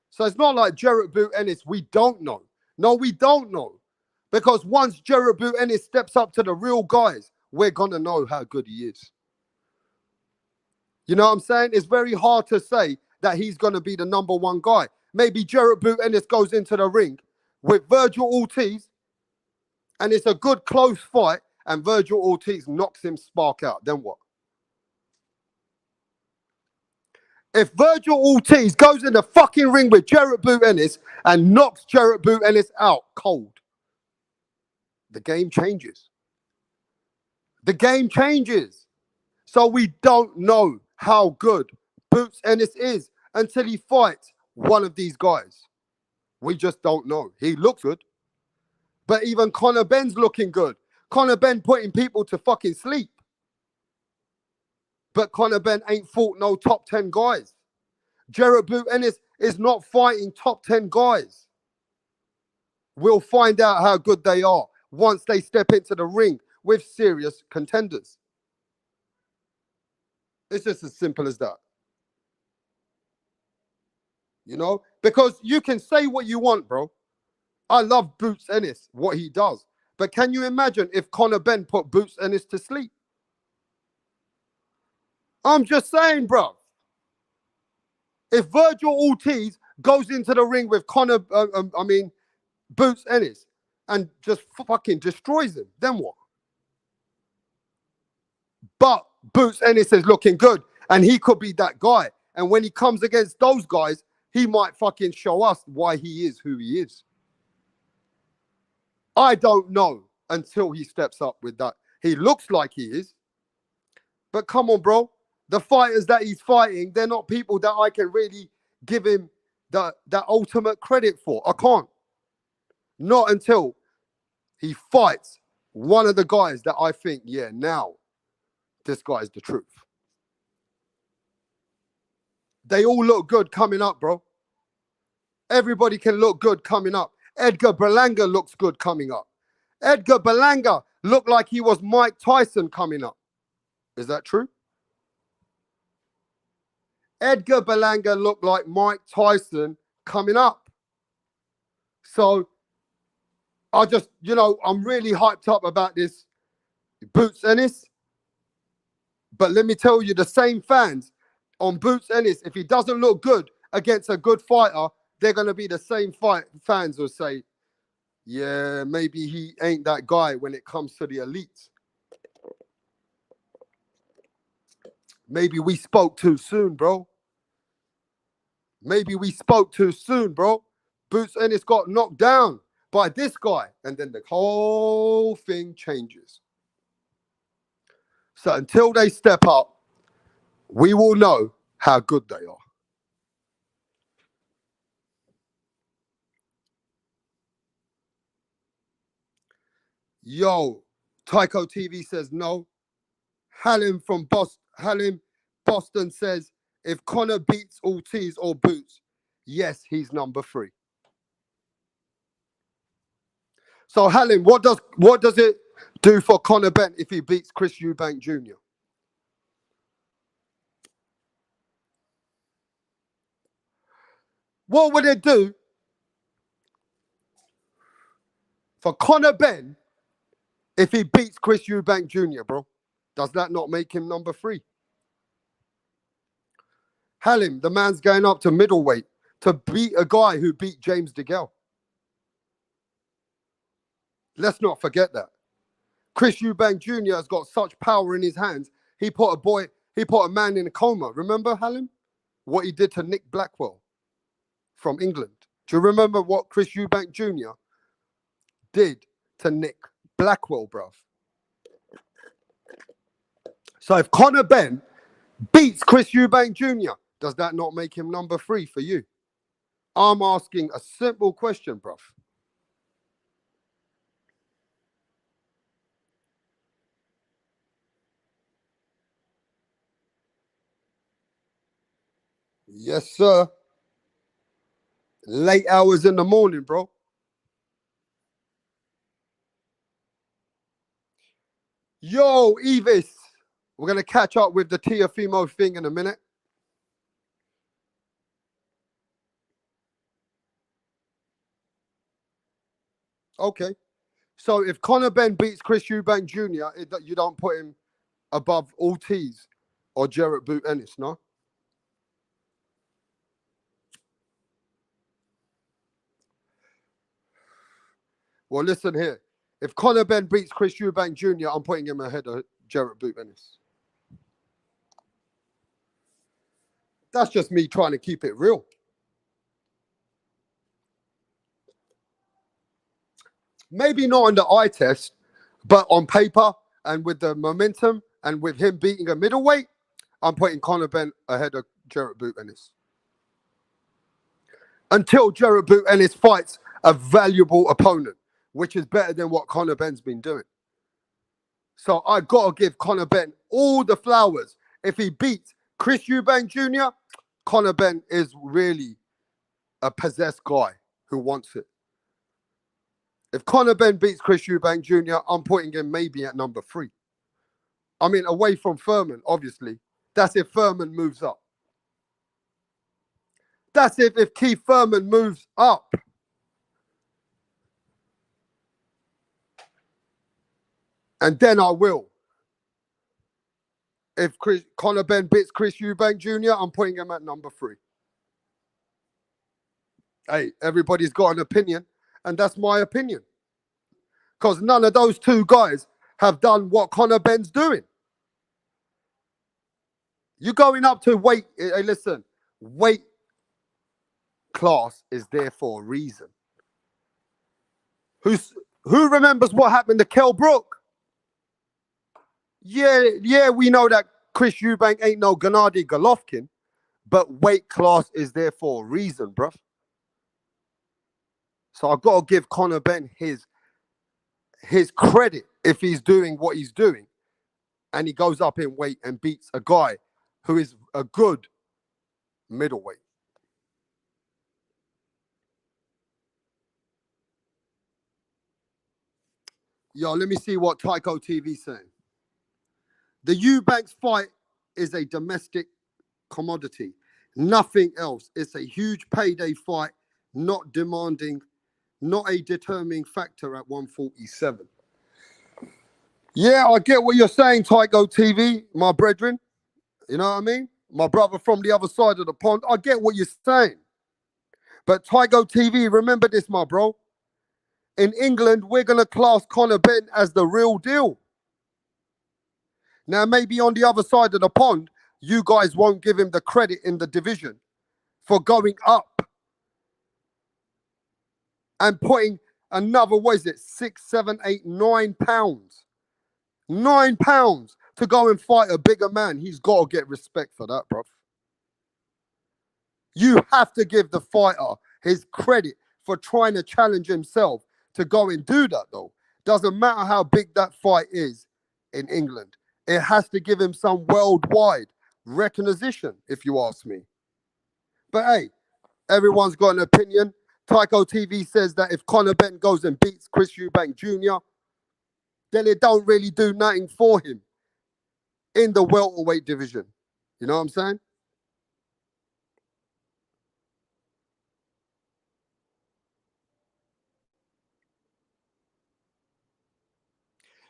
So it's not like Jarrett Boot Ennis, we don't know. No, we don't know. Because once Jarrett Boot Ennis steps up to the real guys, we're going to know how good he is. You know what I'm saying? It's very hard to say that he's going to be the number one guy. Maybe Jarrett Boot Ennis goes into the ring with Virgil Ortiz, and it's a good close fight, and Virgil Ortiz knocks him spark out. Then what? If Virgil Ortiz goes in the fucking ring with Jarrett Boot Ennis and knocks Jarrett Boot Ennis out cold, the game changes. The game changes. So we don't know how good Boots Ennis is until he fights one of these guys. We just don't know. He looks good. But even Conor Benn's looking good. Conor Benn putting people to fucking sleep. But Conor Benn ain't fought no top 10 guys. Jarrett Boot Ennis is not fighting top 10 guys. We'll find out how good they are once they step into the ring with serious contenders. It's just as simple as that. You know? Because you can say what you want, bro. I love Boots Ennis, what he does. But can you imagine if Conor Benn put Boots Ennis to sleep? I'm just saying, bro. If Virgil Ortiz goes into the ring with Boots Ennis and just fucking destroys him, then what? But Boots Ennis is looking good, and he could be that guy. And when he comes against those guys, he might fucking show us why he is who he is. I don't know until he steps up with that. He looks like he is. But come on, bro. The fighters that he's fighting, they're not people that I can really give him that ultimate credit for. I can't. Not until he fights one of the guys that I think, yeah, now this guy's the truth. They all look good coming up, bro. Everybody can look good coming up. Edgar Berlanga looks good coming up. Edgar Berlanga looked like he was Mike Tyson coming up. Is that true? Edgar Berlanga looked like Mike Tyson coming up. So I just, I'm really hyped up about this Boots Ennis. But let me tell you, the same fans on Boots Ennis, if he doesn't look good against a good fighter, they're going to be the same fans who say, yeah, maybe he ain't that guy when it comes to the elites. Maybe we spoke too soon, bro. Maybe we spoke too soon, bro. Boots Ennis got knocked down by this guy, and then the whole thing changes. So until they step up, we will know how good they are. Yo, Tycho TV says no. Halim from Boston says, if Conor beats Ortiz or Boots, yes, he's number 3. So Halim, what does it do for Conor Benn if he beats Chris Eubank Jr.? What would it do for Conor Benn if he beats Chris Eubank Jr., bro? Does that not make him number 3? Halim, the man's going up to middleweight to beat a guy who beat James DeGale. Let's not forget that. Chris Eubank Jr. has got such power in his hands. He put a man in a coma. Remember, Halim? What he did to Nick Blackwell from England. Do you remember what Chris Eubank Jr. did to Nick Blackwell, bruv? So if Conor Benn beats Chris Eubank Jr., does that not make him number 3 for you? I'm asking a simple question, bruv. Yes, sir. Late hours in the morning, bro. Yo, Evis. We're going to catch up with the Teofimo thing in a minute. Okay. So if Conor Benn beats Chris Eubank Jr., you don't put him above Ortiz or Jarrett Boot Ennis, no? Well, listen here. If Conor Benn beats Chris Eubank Jr., I'm putting him ahead of Jarrett Boot Ennis. That's just me trying to keep it real. Maybe not on the eye test, but on paper and with the momentum and with him beating a middleweight, I'm putting Conor Benn ahead of Jarrett Boot Ennis. Until Jarrett Boot Ennis fights a valuable opponent, which is better than what Conor Benn's been doing. So I got to give Conor Benn all the flowers. If he beats Chris Eubank Jr., Conor Benn is really a possessed guy who wants it. If Conor Benn beats Chris Eubank Jr., I'm putting him maybe at number 3. I mean, away from Furman, obviously. That's if Furman moves up. That's if Keith Furman moves up. And then I will. If Conor Benn beats Chris Eubank Jr., I'm putting him at number 3. Hey, everybody's got an opinion, and that's my opinion. Because none of those two guys have done what Conor Benn's doing. You're going up to weight. Hey, listen, weight class is there for a reason. Who remembers what happened to Kell Brook? Yeah, we know that Chris Eubank ain't no Gennady Golovkin, but weight class is there for a reason, bruv. So I've got to give Conor Benn his credit if he's doing what he's doing, and he goes up in weight and beats a guy who is a good middleweight. Yo, let me see what Tycho TV's saying. The Eubanks fight is a domestic commodity, nothing else. It's a huge payday fight, not demanding, not a determining factor at 147. Yeah, I get what you're saying, Tycho TV, my brethren. You know what I mean? My brother from the other side of the pond. I get what you're saying. But Tycho TV, remember this, my bro. In England, we're going to class Conor Benn as the real deal. Now, maybe on the other side of the pond, you guys won't give him the credit in the division for going up and putting another, what is it, 6, 7, 8, 9 pounds. 9 pounds to go and fight a bigger man. He's got to get respect for that, bro. You have to give the fighter his credit for trying to challenge himself to go and do that, though. Doesn't matter how big that fight is in England. It has to give him some worldwide recognition, if you ask me. But hey, everyone's got an opinion. Tycho TV says that if Conor Benn goes and beats Chris Eubank Jr., then it don't really do nothing for him in the welterweight division. You know what I'm saying?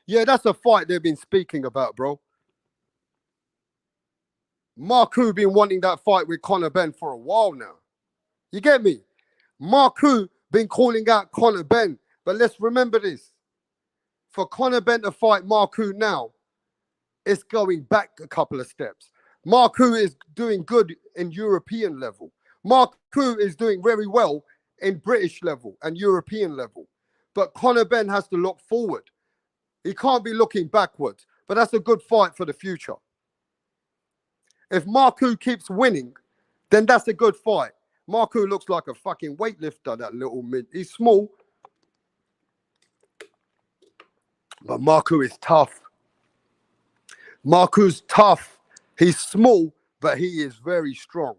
Yeah, that's a fight they've been speaking about, bro. Marku been wanting that fight with Conor Benn for a while now. You get me? Marku been calling out Conor Benn. But let's remember this. For Conor Benn to fight Marku now, it's going back a couple of steps. Marku is doing good in European level. Marku is doing very well in British level and European level. But Conor Benn has to look forward. He can't be looking backwards. But that's a good fight for the future. If Marku keeps winning, then that's a good fight. Marku looks like a fucking weightlifter, that little mid. He's small. But Marku is tough. Marku's tough. He's small, but he is very strong.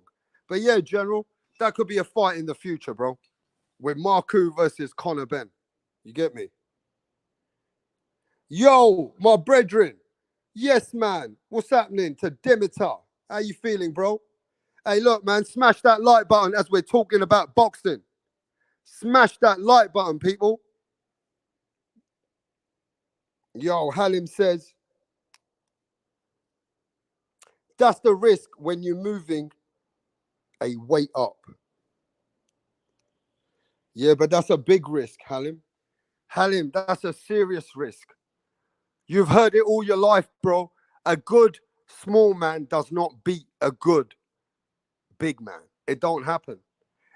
But yeah, General, that could be a fight in the future, bro. With Marku versus Conor Benn. You get me? Yo, my brethren. Yes, man. What's happening to Dimitar? How you feeling, bro? Hey, look, man, smash that like button as we're talking about boxing. Smash that like button, people. Yo, Halim says, that's the risk when you're moving a weight up. Yeah, but that's a big risk, Halim. Halim, that's a serious risk. You've heard it all your life, bro. A good small man does not beat a good big man. It don't happen.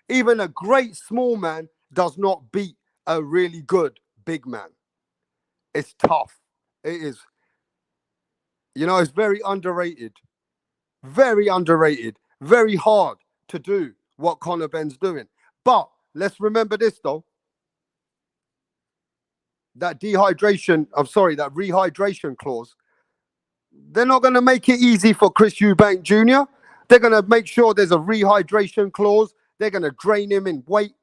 Even a great small man does not beat a really good big man. It's tough. It is. You know, it's very underrated. Very underrated. Very hard to do what Conor Benn's doing. But let's remember this, though. That rehydration clause, they're not going to make it easy for Chris Eubank Jr. They're going to make sure there's a rehydration clause. They're going to drain him in weight.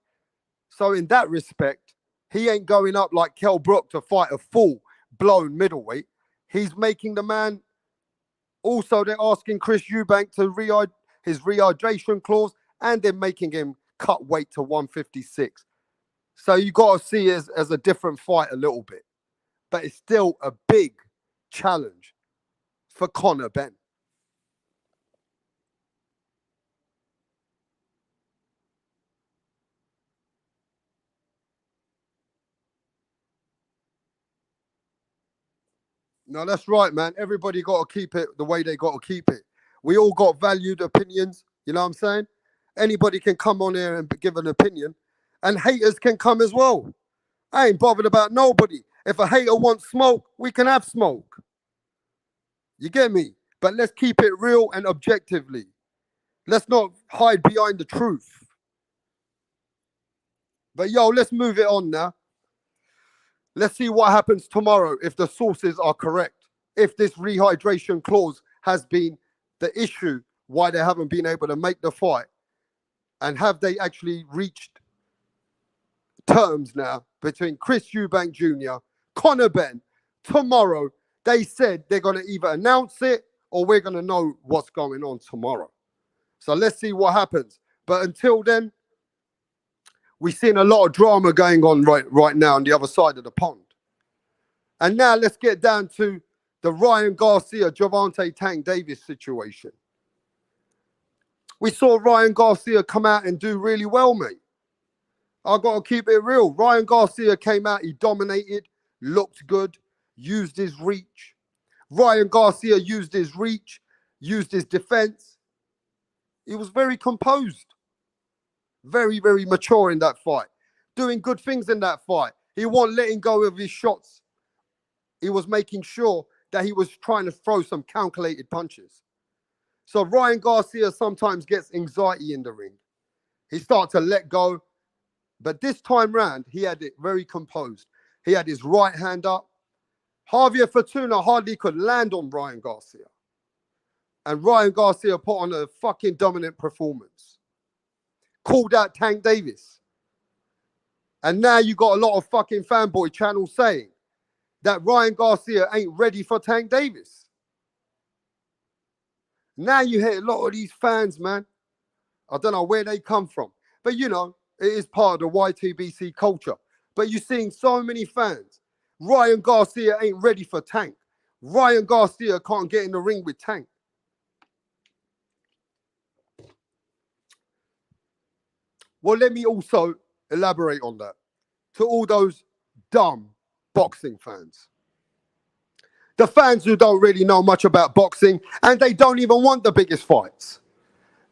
So in that respect, he ain't going up like Kell Brook to fight a full-blown middleweight. He's making the man. Also, they're asking Chris Eubank to his rehydration clause, and they're making him cut weight to 156. So you got to see it as a different fight a little bit. But it's still a big challenge for Conor Benn. No, that's right, man. Everybody got to keep it the way they got to keep it. We all got valued opinions. You know what I'm saying? Anybody can come on here and give an opinion. And haters can come as well. I ain't bothered about nobody. If a hater wants smoke, we can have smoke. You get me? But let's keep it real and objectively. Let's not hide behind the truth. But yo, let's move it on now. Let's see what happens tomorrow if the sources are correct. If this rehydration clause has been the issue why they haven't been able to make the fight. And have they actually reached terms now between Chris Eubank Jr., Conor Benn, tomorrow? They said they're going to either announce it or we're going to know what's going on tomorrow. So let's see what happens. But until then, we've seen a lot of drama going on right now on the other side of the pond. And now let's get down to the Ryan Garcia, Gervonta Tank Davis situation. We saw Ryan Garcia come out and do really well, mate. I got to keep it real. Ryan Garcia came out, he dominated, looked good, used his reach. Ryan Garcia used his reach, used his defense. He was very composed. Very, very mature in that fight. Doing good things in that fight. He wasn't letting go of his shots. He was making sure that he was trying to throw some calculated punches. So Ryan Garcia sometimes gets anxiety in the ring. He starts to let go. But this time round, he had it very composed. He had his right hand up. Javier Fortuna hardly could land on Ryan Garcia. And Ryan Garcia put on a fucking dominant performance. Called out Tank Davis. And now you got a lot of fucking fanboy channels saying that Ryan Garcia ain't ready for Tank Davis. Now you hear a lot of these fans, man. I don't know where they come from. But you know, it is part of the YTBC culture. But you're seeing so many fans. Ryan Garcia ain't ready for Tank. Ryan Garcia can't get in the ring with Tank. Well, let me also elaborate on that. To all those dumb boxing fans. The fans who don't really know much about boxing and they don't even want the biggest fights.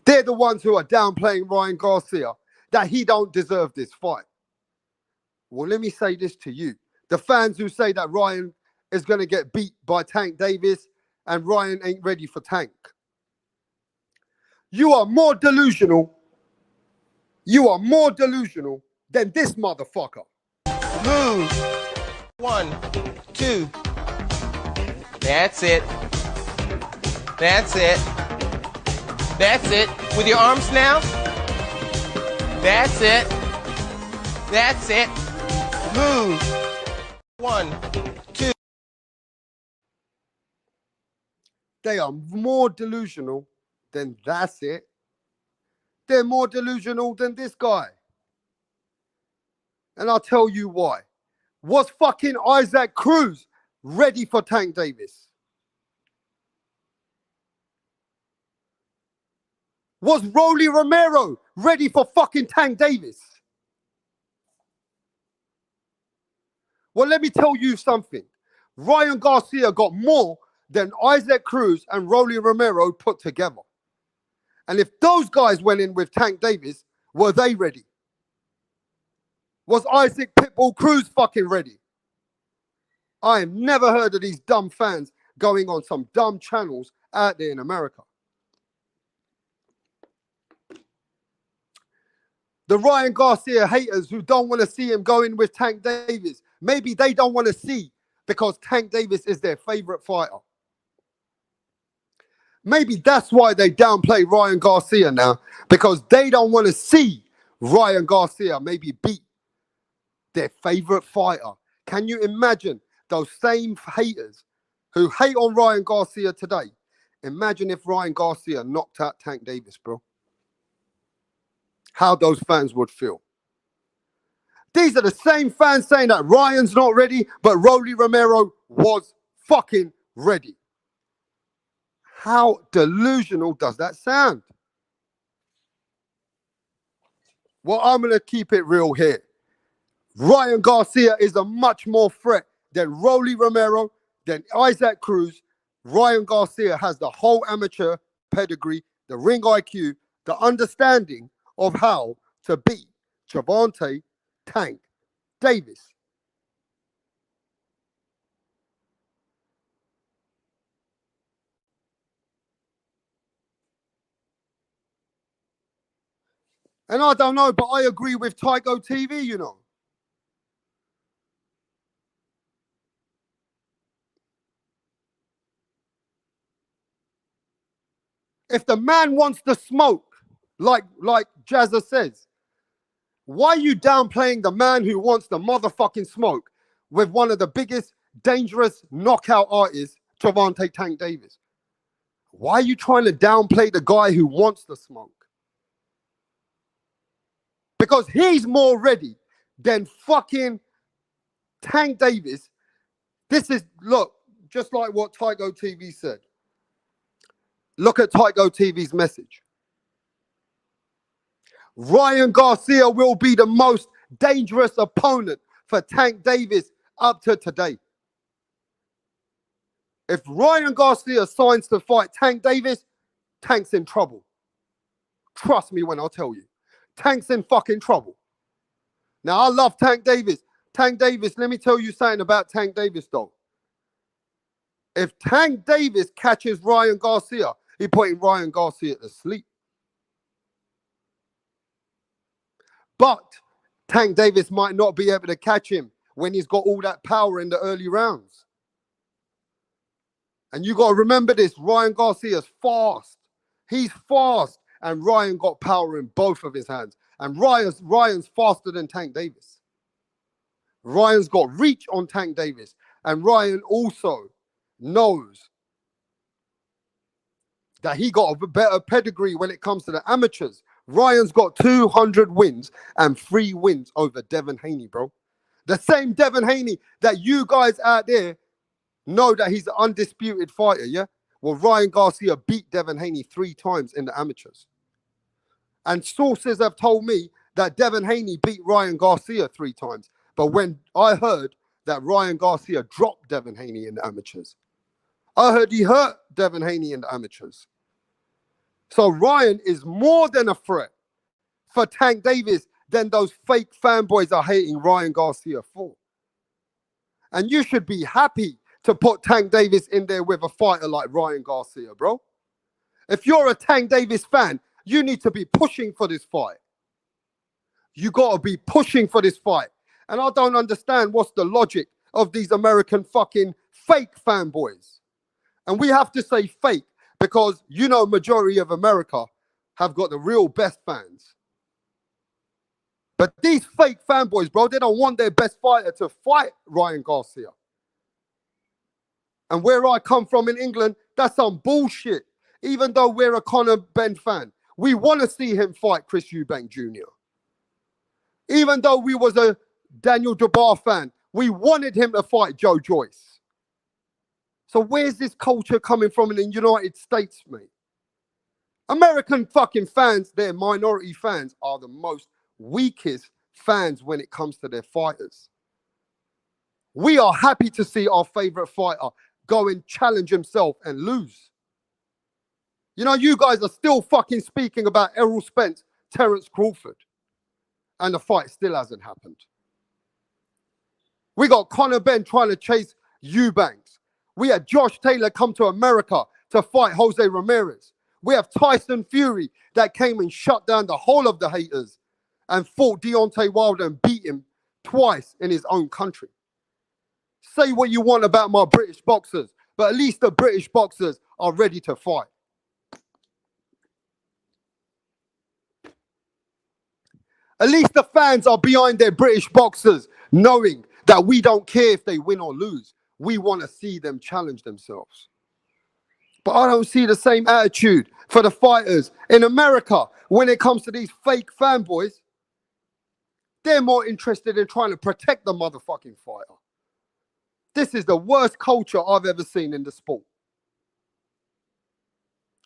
They're the ones who are downplaying Ryan Garcia, that he don't deserve this fight. Well, let me say this to you. The fans who say that Ryan is going to get beat by Tank Davis and Ryan ain't ready for Tank. You are more delusional. You are more delusional than this motherfucker. Move. 1, 2. That's it. That's it. That's it. With your arms now. That's it. That's it. Move. 1, 2. They are more delusional than that's it. They're more delusional than this guy. And I'll tell you why. Was fucking Isaac Cruz ready for Tank Davis? Was Rolly Romero ready for fucking Tank Davis? Well, let me tell you something. Ryan Garcia got more than Isaac Cruz and Rolly Romero put together. And if those guys went in with Tank Davis, were they ready? Was Isaac Pitbull Cruz fucking ready? I have never heard of these dumb fans going on some dumb channels out there in America. The Ryan Garcia haters who don't want to see him go in with Tank Davis, maybe they don't want to see because Tank Davis is their favorite fighter. Maybe that's why they downplay Ryan Garcia now, because they don't want to see Ryan Garcia maybe beat their favorite fighter. Can you imagine those same haters who hate on Ryan Garcia today? Imagine if Ryan Garcia knocked out Tank Davis, bro. How those fans would feel. These are the same fans saying that Ryan's not ready, but Rolly Romero was fucking ready. How delusional does that sound? Well, I'm going to keep it real here. Ryan Garcia is a much more threat than Rolly Romero, than Isaac Cruz. Ryan Garcia has the whole amateur pedigree, the ring IQ, the understanding of how to beat Gervonta Tank Davis. And I don't know, but I agree with Tycho TV, you know. If the man wants to smoke, like Jazza says, why are you downplaying the man who wants the motherfucking smoke with one of the biggest dangerous knockout artists, Gervonta Tank Davis? Why are you trying to downplay the guy who wants the smoke? Because he's more ready than fucking Tank Davis. This is, look, just like what Tycho TV said. Look at Tycho TV's message. Ryan Garcia will be the most dangerous opponent for Tank Davis up to today. If Ryan Garcia signs to fight Tank Davis, Tank's in trouble. Trust me when I tell you. Tank's in fucking trouble. Now, I love Tank Davis. Tank Davis, let me tell you something about Tank Davis, though. If Tank Davis catches Ryan Garcia, he's putting Ryan Garcia to sleep. But Tank Davis might not be able to catch him when he's got all that power in the early rounds. And you got to remember this, Ryan Garcia's fast. He's fast. And Ryan got power in both of his hands. And Ryan's faster than Tank Davis. Ryan's got reach on Tank Davis. And Ryan also knows that he got a better pedigree when it comes to the amateurs. Ryan's got 200 wins and 3 wins over Devin Haney, bro. The same Devin Haney that you guys out there know that he's an undisputed fighter, yeah? Well, Ryan Garcia beat Devin Haney 3 times in the amateurs. And sources have told me that Devin Haney beat Ryan Garcia 3 times. But when I heard that Ryan Garcia dropped Devin Haney in the amateurs, I heard he hurt Devin Haney in the amateurs. So Ryan is more than a threat for Tank Davis than those fake fanboys are hating Ryan Garcia for. And you should be happy to put Tank Davis in there with a fighter like Ryan Garcia, bro. If you're a Tank Davis fan, you need to be pushing for this fight. You got to be pushing for this fight. And I don't understand what's the logic of these American fucking fake fanboys. And we have to say fake because, you know, majority of America have got the real best fans. But these fake fanboys, bro, they don't want their best fighter to fight Ryan Garcia. And where I come from in England, that's some bullshit. Even though we're a Conor Benn fan, we want to see him fight Chris Eubank Jr. Even though we was a Daniel Dubois fan, we wanted him to fight Joe Joyce. So where's this culture coming from in the United States, mate? American fucking fans, their minority fans, are the most weakest fans when it comes to their fighters. We are happy to see our favorite fighter go and challenge himself and lose. You know, you guys are still fucking speaking about Errol Spence, Terence Crawford, and the fight still hasn't happened. We got Conor Benn trying to chase Eubanks. We had Josh Taylor come to America to fight Jose Ramirez. We have Tyson Fury that came and shut down the whole of the haters and fought Deontay Wilder and beat him twice in his own country. Say what you want about my British boxers, but at least the British boxers are ready to fight. At least the fans are behind their British boxers, knowing that we don't care if they win or lose. We want to see them challenge themselves. But I don't see the same attitude for the fighters in America when it comes to these fake fanboys. They're more interested in trying to protect the motherfucking fighter. This is the worst culture I've ever seen in the sport.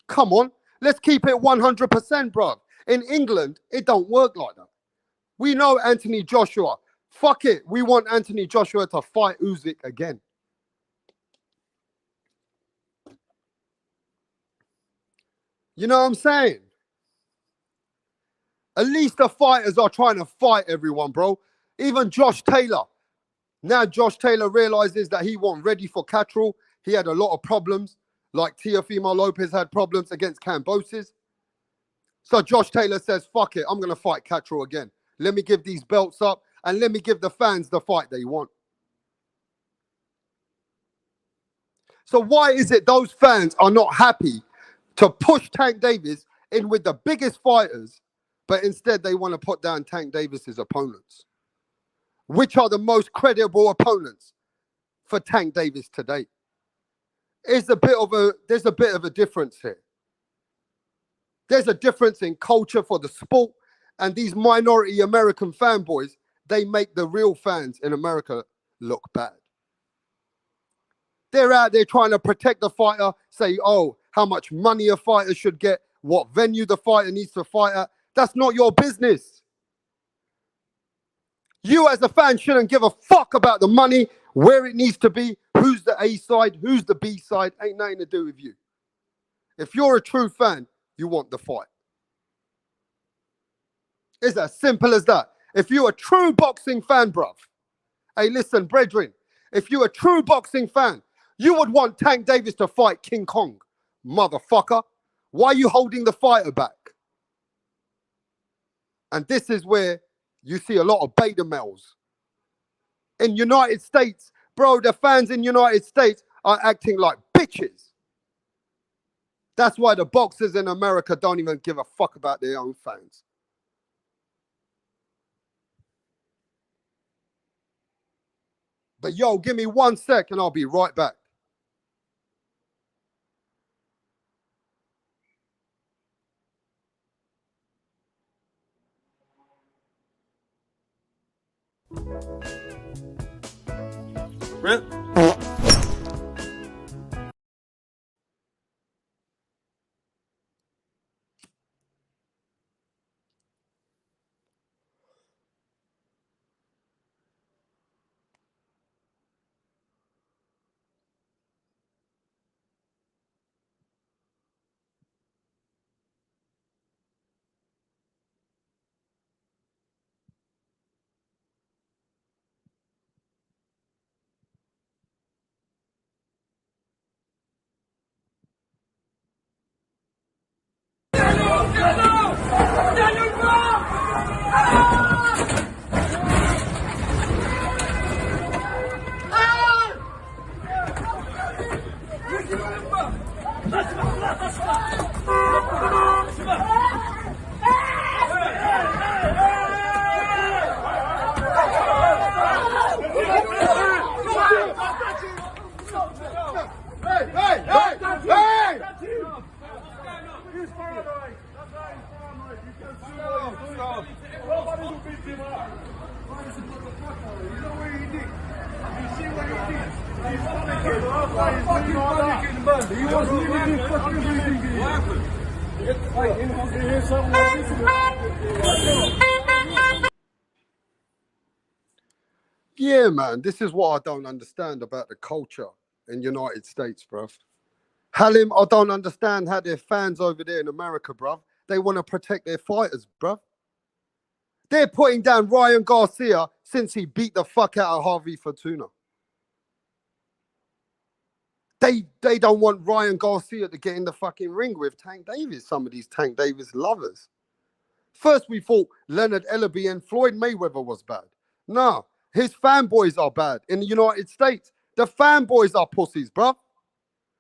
Come on, let's keep it 100%, bro. In England, it don't work like that. We know Anthony Joshua. Fuck it. We want Anthony Joshua to fight Usyk again. You know what I'm saying? At least the fighters are trying to fight everyone, bro. Even Josh Taylor. Now Josh Taylor realizes that he wasn't ready for Catterall. He had a lot of problems, like Teofimo Lopez had problems against Cambosis. So Josh Taylor says, fuck it, I'm going to fight Catterall again. Let me give these belts up and let me give the fans the fight they want. So why is it those fans are not happy to push Tank Davis in with the biggest fighters, but instead they want to put down Tank Davis's opponents? Which are the most credible opponents for Tank Davis today? There's a bit of a difference here. There's a difference in culture for the sport, and these minority American fanboys, they make the real fans in America look bad. They're out there trying to protect the fighter, say, oh, how much money a fighter should get, what venue the fighter needs to fight at. That's not your business. You as a fan shouldn't give a fuck about the money, where it needs to be, who's the A side, who's the B side, ain't nothing to do with you. If you're a true fan, you want the fight. It's as simple as that. If you're a true boxing fan, bruv, hey, listen, brethren, if you're a true boxing fan, you would want Tank Davis to fight King Kong, motherfucker. Why are you holding the fighter back? And this is where you see a lot of beta males. In United States, bro, the fans in United States are acting like bitches. That's why the boxers in America don't even give a fuck about their own fans. But yo, give me 1 sec and I'll be right back. Yeah, man, this is what I don't understand about the culture in United States, bruv. Halim, I don't understand how their fans over there in America, bruv. They want to protect their fighters, bruv. They're putting down Ryan Garcia since he beat the fuck out of Harvey Fortuna. They don't want Ryan Garcia to get in the fucking ring with Tank Davis, some of these Tank Davis lovers. First, we thought Leonard Ellaby and Floyd Mayweather was bad. Nah, his fanboys are bad. In the United States, the fanboys are pussies, bruv.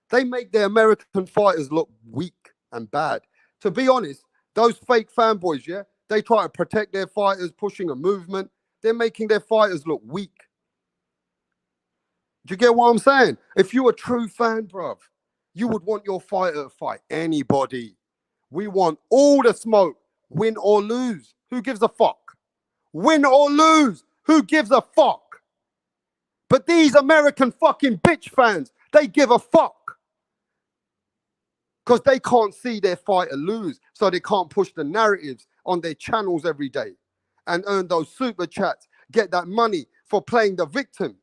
They make their American fighters look weak and bad. To be honest, those fake fanboys, yeah, they try to protect their fighters, pushing a movement. They're making their fighters look weak. Do you get what I'm saying? If you're a true fan, bruv, you would want your fighter to fight anybody. We want all the smoke, win or lose. Who gives a fuck? Win or lose, who gives a fuck? But these American fucking bitch fans, they give a fuck. Because they can't see their fighter lose, so they can't push the narratives on their channels every day and earn those super chats, get that money for playing the victim.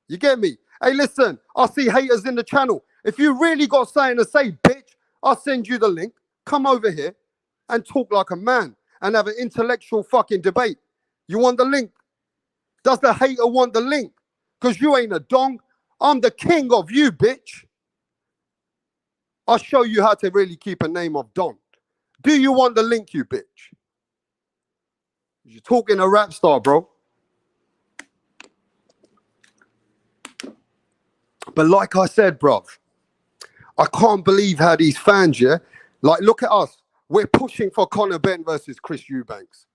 You get me? Hey, listen, I see haters in the channel. If you really got something to say, bitch, I'll send you the link. Come over here and talk like a man and have an intellectual fucking debate. You want the link? Does the hater want the link? Because you ain't a dong. I'm the king of you, bitch. I'll show you how to really keep a name of Don. Do you want the link, you bitch? You're talking a rap star, bro. But like I said, bruv, I can't believe how these fans, yeah, like, look at us. We're pushing for Conor Benn versus Chris Eubanks.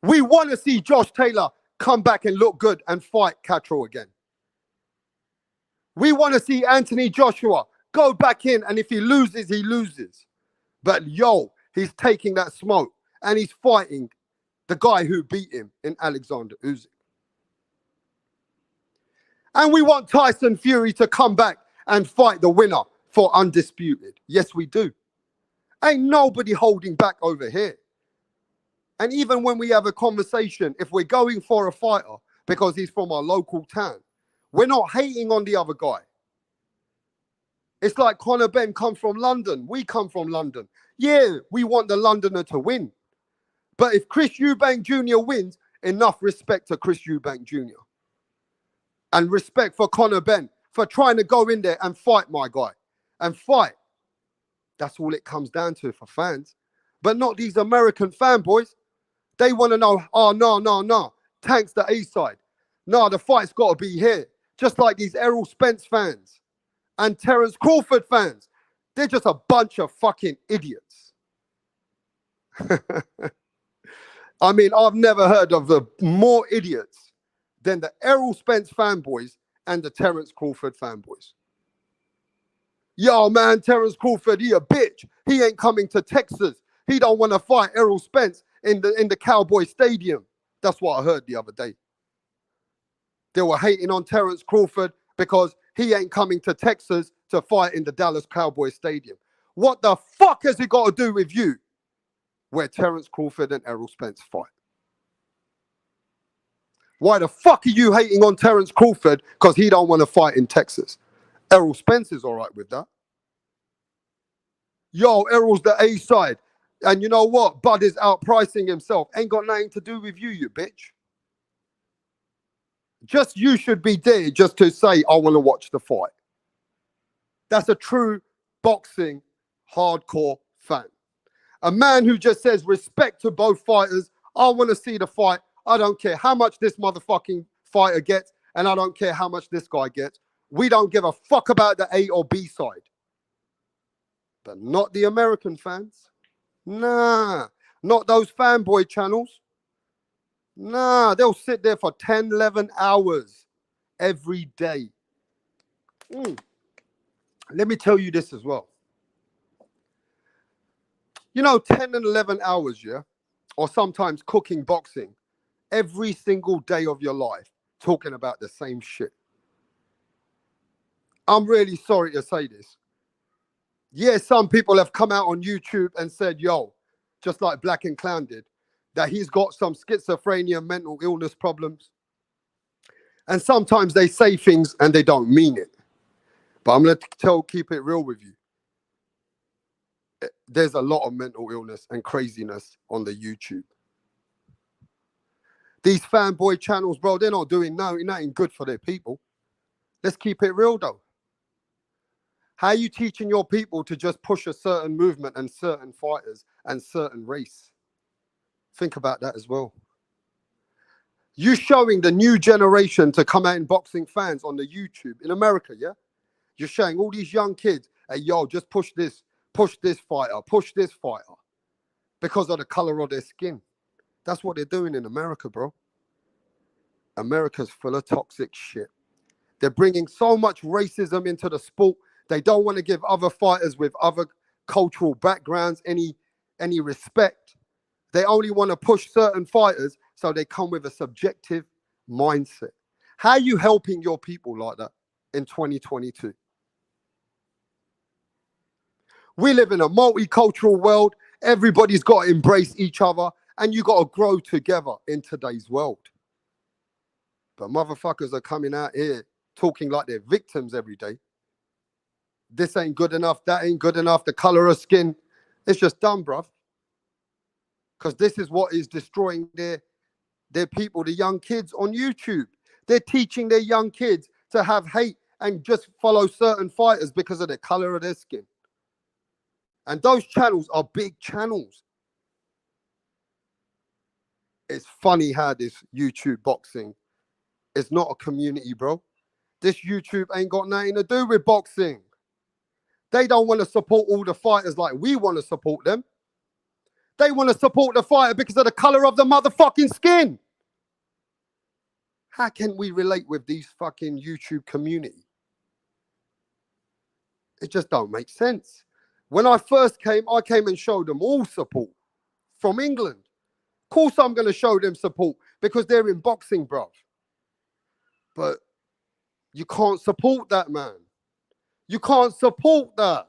We want to see Josh Taylor come back and look good and fight Catterall again. We want to see Anthony Joshua go back in, and if he loses, he loses. But yo, he's taking that smoke and he's fighting the guy who beat him in Alexander Usyk. And we want Tyson Fury to come back and fight the winner for undisputed. Yes, we do. Ain't nobody holding back over here. And even when we have a conversation, if we're going for a fighter because he's from our local town, we're not hating on the other guy. It's like Conor Benn comes from London. We come from London. Yeah, we want the Londoner to win. But if Chris Eubank Jr. wins, enough respect to Chris Eubank Jr. And respect for Conor Benn for trying to go in there and fight my guy. And fight. That's all it comes down to for fans. But not these American fanboys. They want to know, oh, no. Tank's the A-side. No, the fight's got to be here. Just like these Errol Spence fans and Terence Crawford fans. They're just a bunch of fucking idiots. I mean, I've never heard of more idiots than the Errol Spence fanboys and the Terence Crawford fanboys. Yo, man, Terence Crawford, he a bitch. He ain't coming to Texas. He don't want to fight Errol Spence in the Cowboy Stadium. That's what I heard the other day. They were hating on Terence Crawford because he ain't coming to Texas to fight in the Dallas Cowboy Stadium. What the fuck has it got to do with you where Terence Crawford and Errol Spence fight? Why the fuck are you hating on Terence Crawford because he don't want to fight in Texas? Errol Spence is all right with that. Yo, Errol's the A-side. And you know what? Bud is outpricing himself. Ain't got nothing to do with you, you bitch. Just you should be there just to say, I want to watch the fight. That's a true boxing hardcore fan. A man who just says respect to both fighters. I want to see the fight. I don't care how much this motherfucking fighter gets, and I don't care how much this guy gets. We don't give a fuck about the A or B side. But not the American fans. Nah, not those fanboy channels. Nah, they'll sit there for 10, 11 hours every day. Let me tell you this as well. You know, 10 and 11 hours, yeah? Or sometimes cooking boxing every single day of your life, talking about the same shit. I'm really sorry to say this. Yeah, some people have come out on YouTube and said, yo, just like Black and Clown did, that he's got some schizophrenia, mental illness problems. And sometimes they say things and they don't mean it. But I'm going to keep it real with you. There's a lot of mental illness and craziness on the YouTube. These fanboy channels, bro, they're not doing nothing good for their people. Let's keep it real, though. How are you teaching your people to just push a certain movement and certain fighters and certain race? Think about that as well. You showing the new generation to come out in boxing fans on the YouTube in America, yeah? You're showing all these young kids, hey, yo, just push this fighter, because of the color of their skin. That's what they're doing in America, bro. America's full of toxic shit. They're bringing so much racism into the sport. They don't want to give other fighters with other cultural backgrounds any respect. They only want to push certain fighters, so they come with a subjective mindset. How are you helping your people like that in 2022? We live in a multicultural world. Everybody's got to embrace each other, and you got to grow together in today's world. But motherfuckers are coming out here talking like they're victims every day. This ain't good enough, that ain't good enough, the color of skin. It's just dumb, bruv. Because this is what is destroying their people, the young kids on YouTube. They're teaching their young kids to have hate and just follow certain fighters because of the color of their skin. And those channels are big channels. It's funny how this YouTube boxing is not a community, bro. This YouTube ain't got nothing to do with boxing. They don't want to support all the fighters like we want to support them. They want to support the fighter because of the color of the motherfucking skin. How can we relate with these fucking YouTube community? It just don't make sense. When I first came, I came and showed them all support from England. Of course I'm going to show them support because they're in boxing, bruv. But you can't support that, man. You can't support that.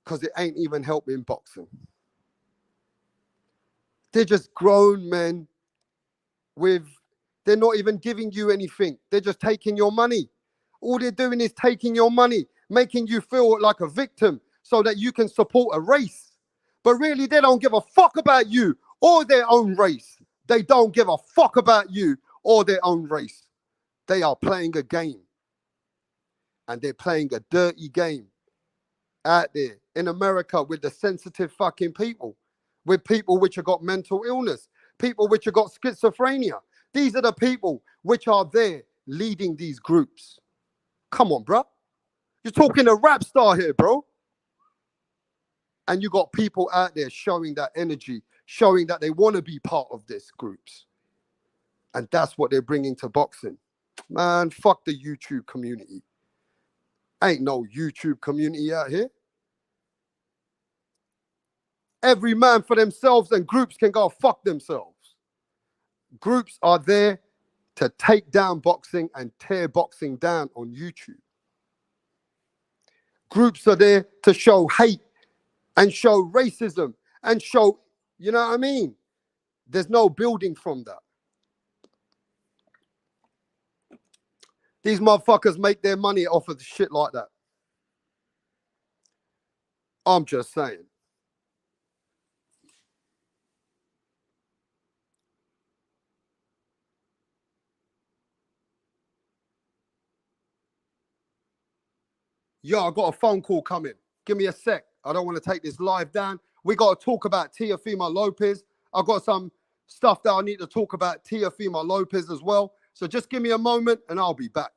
Because it ain't even helping boxing. They're just grown men they're not even giving you anything. They're just taking your money. All they're doing is taking your money, making you feel like a victim so that you can support a race. But really, they don't give a fuck about you or their own race. They don't give a fuck about you or their own race. They are playing a game. And they're playing a dirty game out there in America with the sensitive fucking people, with people which have got mental illness, people which have got schizophrenia. These are the people which are there leading these groups. Come on, bro. You're talking a rap star here, bro. And you got people out there showing that energy, showing that they want to be part of these groups. And that's what they're bringing to boxing. Man, fuck the YouTube community. Ain't no YouTube community out here. Every man for themselves, and groups can go fuck themselves. Groups are there to take down boxing and tear boxing down on YouTube. Groups are there to show hate and show racism and show, you know what I mean? There's no building from that. These motherfuckers make their money off of shit like that. I'm just saying. Yo, I got a phone call coming. Give me a sec. I don't want to take this live down. We got to talk about Teofimo Lopez. I got some stuff that I need to talk about Teofimo Lopez as well. So just give me a moment and I'll be back.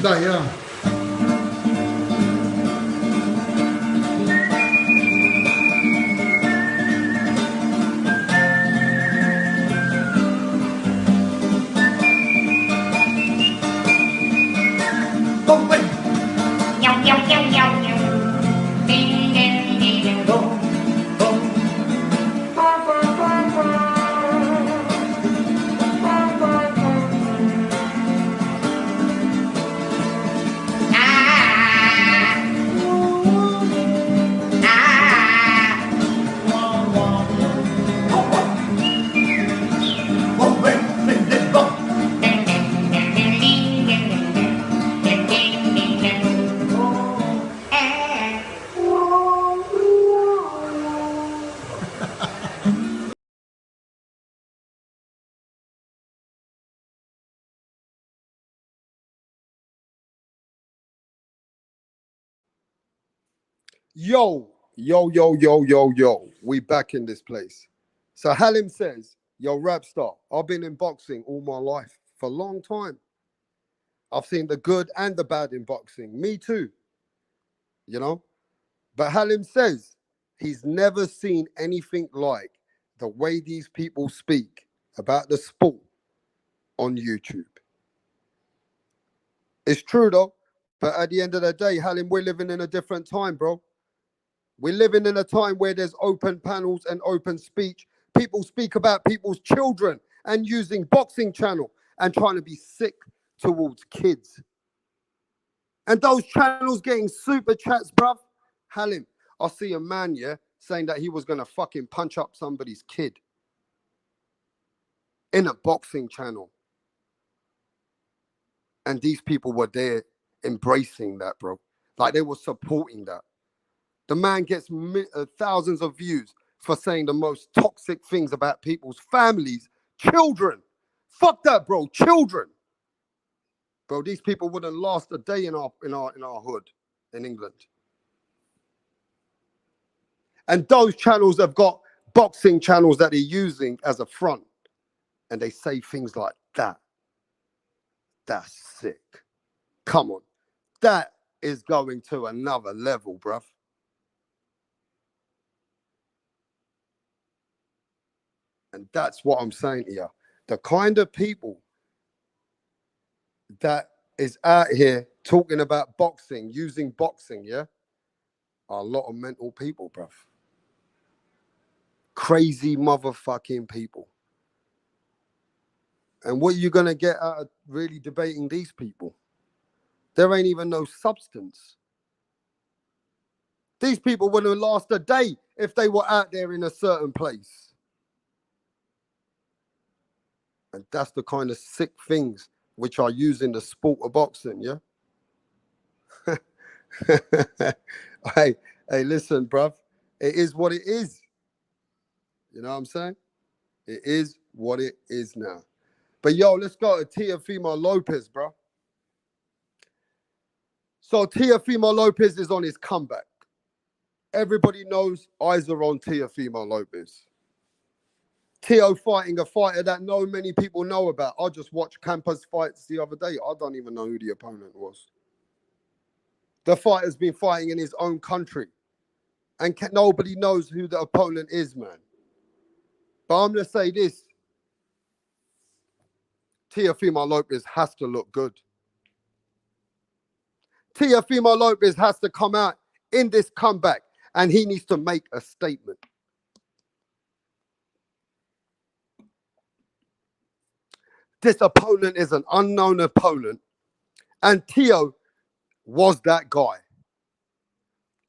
Yeah. Bông binh nhau nhau nhau nhau nhau đi đi đi đi bông bông Yo, yo, yo, yo, yo, yo. We back in this place. So Halim says, yo, rap star, I've been in boxing all my life for a long time. I've seen the good and the bad in boxing. Me too, you know? But Halim says he's never seen anything like the way these people speak about the sport on YouTube. It's true though, but at the end of the day, Halim, we're living in a different time, bro. We're living in a time where there's open panels and open speech. People speak about people's children and using boxing channel and trying to be sick towards kids. And those channels getting super chats, bruv. Halim, I see a man, yeah, saying that he was going to fucking punch up somebody's kid in a boxing channel. And these people were there embracing that, bro. Like they were supporting that. The man gets thousands of views for saying the most toxic things about people's families, children. Fuck that, bro. Children. Bro, these people wouldn't last a day in our hood in England. And those channels have got boxing channels that they're using as a front. And they say things like that. That's sick. Come on. That is going to another level, bruv. And that's what I'm saying to you. The kind of people that is out here talking about boxing, using boxing, yeah, are a lot of mental people, bruv. Crazy motherfucking people. And what are you going to get out of really debating these people? There ain't even no substance. These people wouldn't last a day if they were out there in a certain place. And that's the kind of sick things which are used in the sport of boxing, yeah? hey, listen, bruv. It is what it is. You know what I'm saying? It is what it is now. But yo, let's go to Teofimo Lopez, bro. So Teofimo Lopez is on his comeback. Everybody knows eyes are on Teofimo Lopez. Teo fighting a fighter that no many people know about. I just watched Campos fights the other day. I don't even know who the opponent was. The fighter's been fighting in his own country. And nobody knows who the opponent is, man. But I'm going to say this. Teofimo Lopez has to look good. Teofimo Lopez has to come out in this comeback and he needs to make a statement. This opponent is an unknown opponent. And Teo was that guy.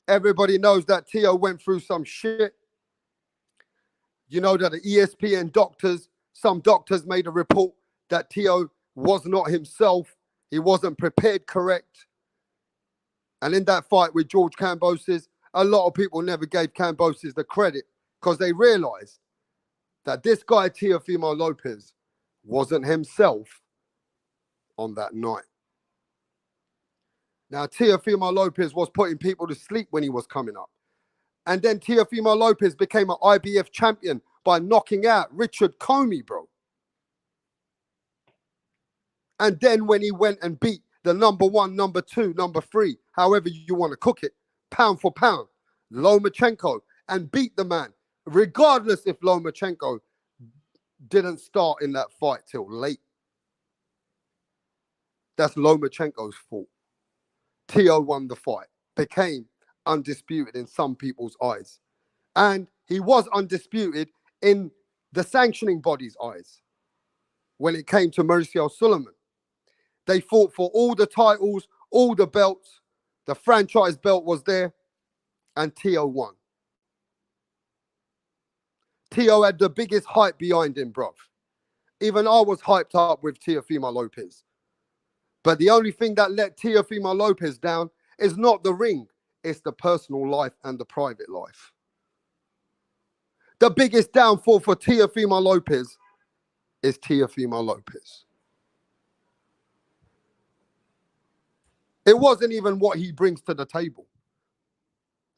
Everybody knows that Teo went through some shit. You know that the ESPN doctors, some doctors made a report that Teo was not himself. He wasn't prepared correct. And in that fight with George Kambosos, a lot of people never gave Kambosos the credit because they realized that this guy, Teofimo Lopez, wasn't himself on that night. Now, Teofimo Lopez was putting people to sleep when he was coming up. And then Teofimo Lopez became an IBF champion by knocking out Richard Comey, bro. And then when he went and beat the number 1, number 2, number 3, however you want to cook it, pound for pound, Lomachenko, and beat the man, regardless if Lomachenko didn't start in that fight till late. That's Lomachenko's fault. Teo won the fight, became undisputed in some people's eyes. And he was undisputed in the sanctioning body's eyes when it came to Mauricio Sulaiman. They fought for all the titles, all the belts. The franchise belt was there, and Teo won. Teo had the biggest hype behind him, bruv. Even I was hyped up with Teofimo Lopez. But the only thing that let Teofimo Lopez down is not the ring. It's the personal life and the private life. The biggest downfall for Teofimo Lopez is Teofimo Lopez. It wasn't even what he brings to the table.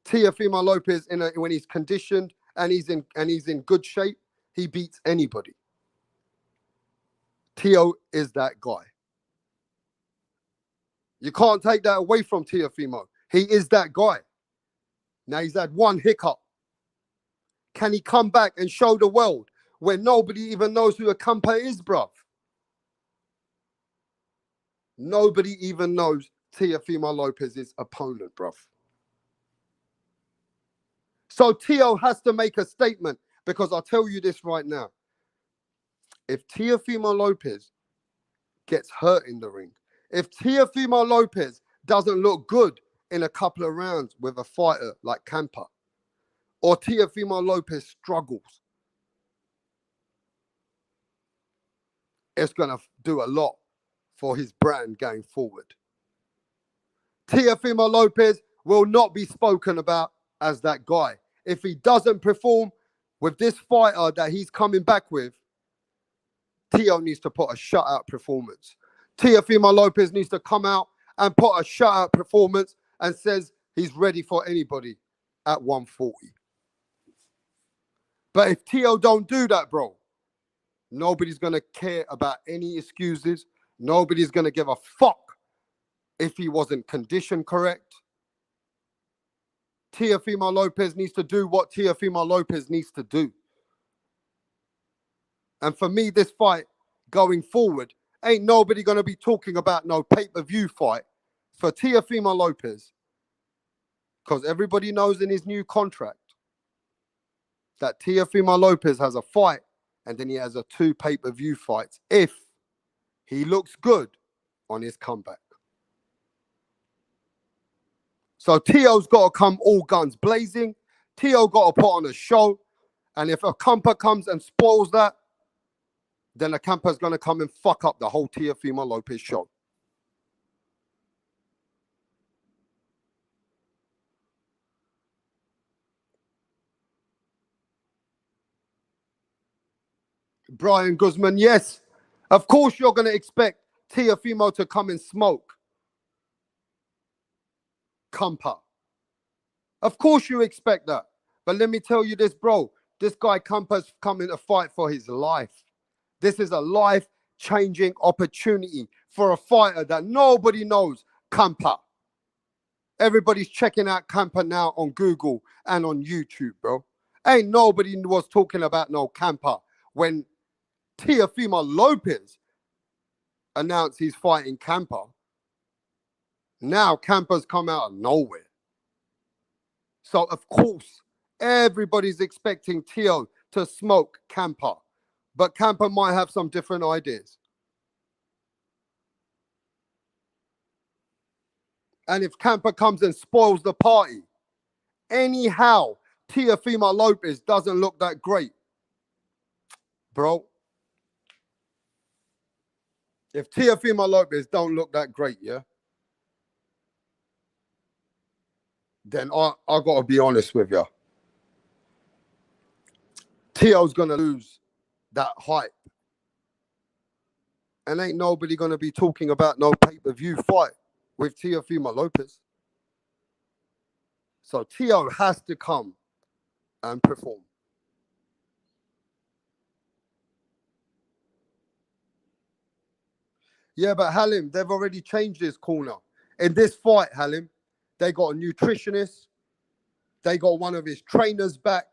Teofimo Lopez, when he's conditioned and he's in good shape, he beats anybody. Teo is that guy. You can't take that away from Teofimo. He is that guy. Now he's had one hiccup. Can he come back and show the world where nobody even knows who Akampa is, bruv? Nobody even knows Teofimo Lopez's opponent, bruv. So Teo has to make a statement, because I'll tell you this right now. If Teofimo Lopez gets hurt in the ring, if Teofimo Lopez doesn't look good in a couple of rounds with a fighter like Kampa, or Teofimo Lopez struggles, it's going to do a lot for his brand going forward. Teofimo Lopez will not be spoken about as that guy. If he doesn't perform with this fighter that he's coming back with, Teo needs to put a shutout performance. Teofimo Lopez needs to come out and put a shutout performance and says he's ready for anybody at 140. But if Teo don't do that, bro, nobody's going to care about any excuses. Nobody's going to give a fuck if he wasn't conditioned correct. Teofimo Lopez needs to do what Teofimo Lopez needs to do. And for me, this fight going forward, ain't nobody going to be talking about no pay-per-view fight for Teofimo Lopez, because everybody knows in his new contract that Teofimo Lopez has a fight and then he has 2 pay-per-view fights if he looks good on his comeback. So Teo's got to come all guns blazing. Teo got to put on a show. And if Akampa comes and spoils that, then Akampa's going to come and fuck up the whole Teofimo Lopez show. Brian Guzman, yes. Of course you're going to expect Teofimo to come and smoke Kampa. Of course you expect that. But let me tell you this, bro. This guy Kampa's coming to fight for his life. This is a life-changing opportunity for a fighter that nobody knows, Kampa. Everybody's checking out Kampa now on Google and on YouTube, bro. Ain't nobody was talking about no Kampa when Teofimo Lopez announced he's fighting Kampa. Now Kampa's come out of nowhere. So, of course, everybody's expecting Teo to smoke Kampa. But Kampa might have some different ideas. And if Camper comes and spoils the party, anyhow, Teofimo Lopez doesn't look that great, bro. If Teofimo Lopez don't look that great, yeah, then I got to be honest with you. Tio's going to lose that hype. And ain't nobody going to be talking about no pay-per-view fight with Teofimo Lopez. So Tio has to come and perform. Yeah, but Halim, they've already changed his corner. In this fight, Halim, they got a nutritionist. They got one of his trainers back.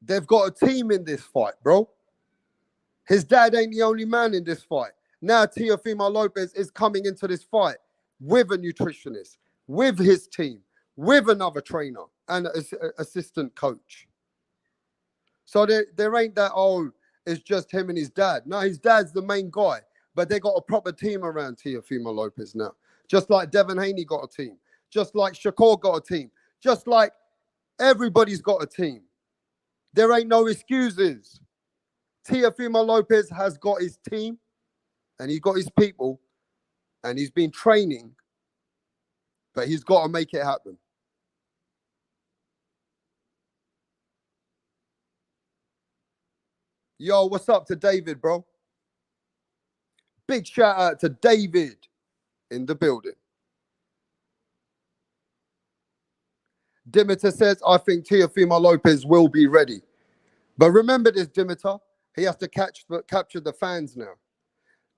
They've got a team in this fight, bro. His dad ain't the only man in this fight. Now Teofimo Lopez is coming into this fight with a nutritionist, with his team, with another trainer and an assistant coach. So there ain't that, oh, it's just him and his dad. No, his dad's the main guy. But they got a proper team around Teofimo Lopez now. Just like Devin Haney got a team. Just like Shakur got a team. Just like everybody's got a team. There ain't no excuses. Teofimo Lopez has got his team and he's got his people and he's been training, but he's got to make it happen. Yo, what's up to David, bro? Big shout out to David in the building. Dimitar says, I think Teofimo Lopez will be ready. But remember this, Dimitar. He has to capture the fans now.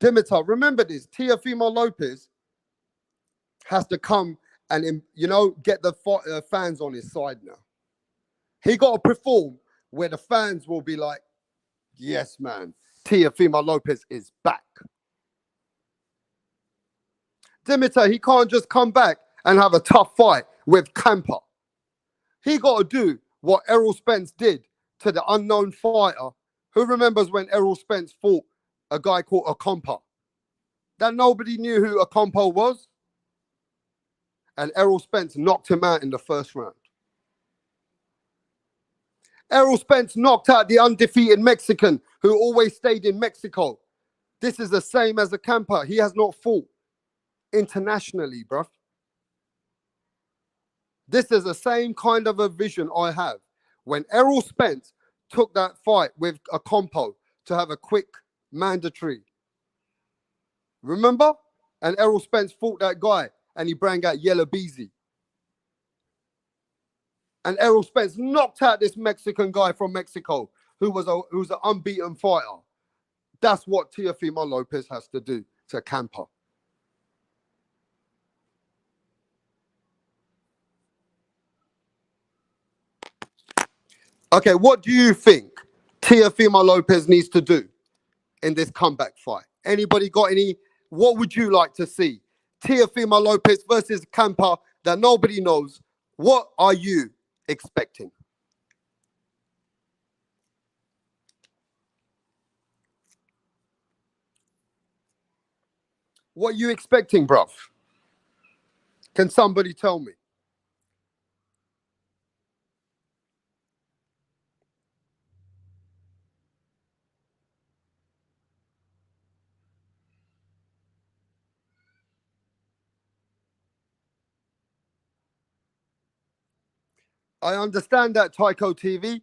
Dimitar, remember this. Teofimo Lopez has to come and, get the fans on his side now. He got to perform where the fans will be like, yes, man, Teofimo Lopez is back. Dimitar, he can't just come back and have a tough fight with Camper. He got to do what Errol Spence did to the unknown fighter. Who remembers when Errol Spence fought a guy called Okompo? That nobody knew who Okompo was. And Errol Spence knocked him out in the first round. Errol Spence knocked out the undefeated Mexican who always stayed in Mexico. This is the same as a Camper. He has not fought internationally, bruv. This is the same kind of a vision I have. When Errol Spence took that fight with a compo to have a quick mandatory. Remember? And Errol Spence fought that guy and he brought out Yellow Beezy. And Errol Spence knocked out this Mexican guy from Mexico who was an unbeaten fighter. That's what Teofimo Lopez has to do to Camper. Okay, what do you think Teofimo Lopez needs to do in this comeback fight? Anybody got any? What would you like to see? Teofimo Lopez versus Camper that nobody knows. What are you expecting? What are you expecting, bruv? Can somebody tell me? I understand that, Tycho TV.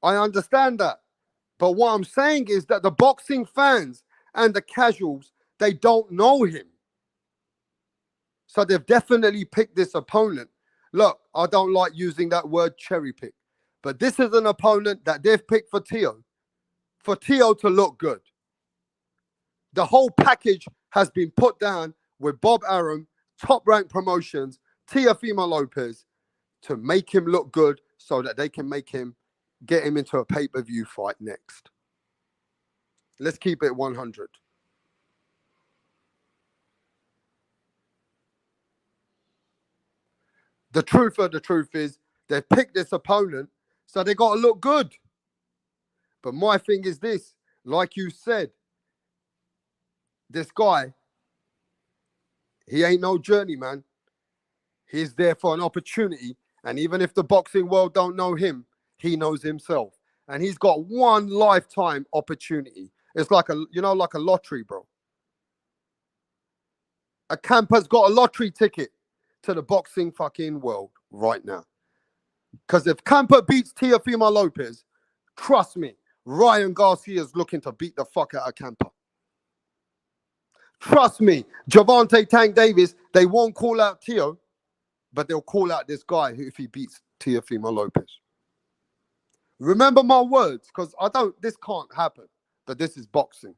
I understand that. But what I'm saying is that the boxing fans and the casuals, they don't know him. So they've definitely picked this opponent. Look, I don't like using that word cherry pick, but this is an opponent that they've picked for Teo to look good. The whole package has been put down with Bob Arum, Top Rank Promotions, Teofimo Lopez to make him look good so that they can get him into a pay-per-view fight next. Let's keep it 100. The truth of the truth is they've picked this opponent, so they got to look good. But my thing is this, like you said, this guy He ain't no journeyman. He's there for an opportunity. And even if the boxing world don't know him, he knows himself. And he's got one lifetime opportunity. It's like like a lottery, bro. A camper's got a lottery ticket to the boxing fucking world right now. Because if Camper beats Teofimo Lopez, trust me, Ryan Garcia's looking to beat the fuck out of Camper. Trust me, Gervonta Tank Davis, they won't call out Teo, but they'll call out this guy if he beats Teofimo Lopez. Remember my words, because this can't happen, but this is boxing.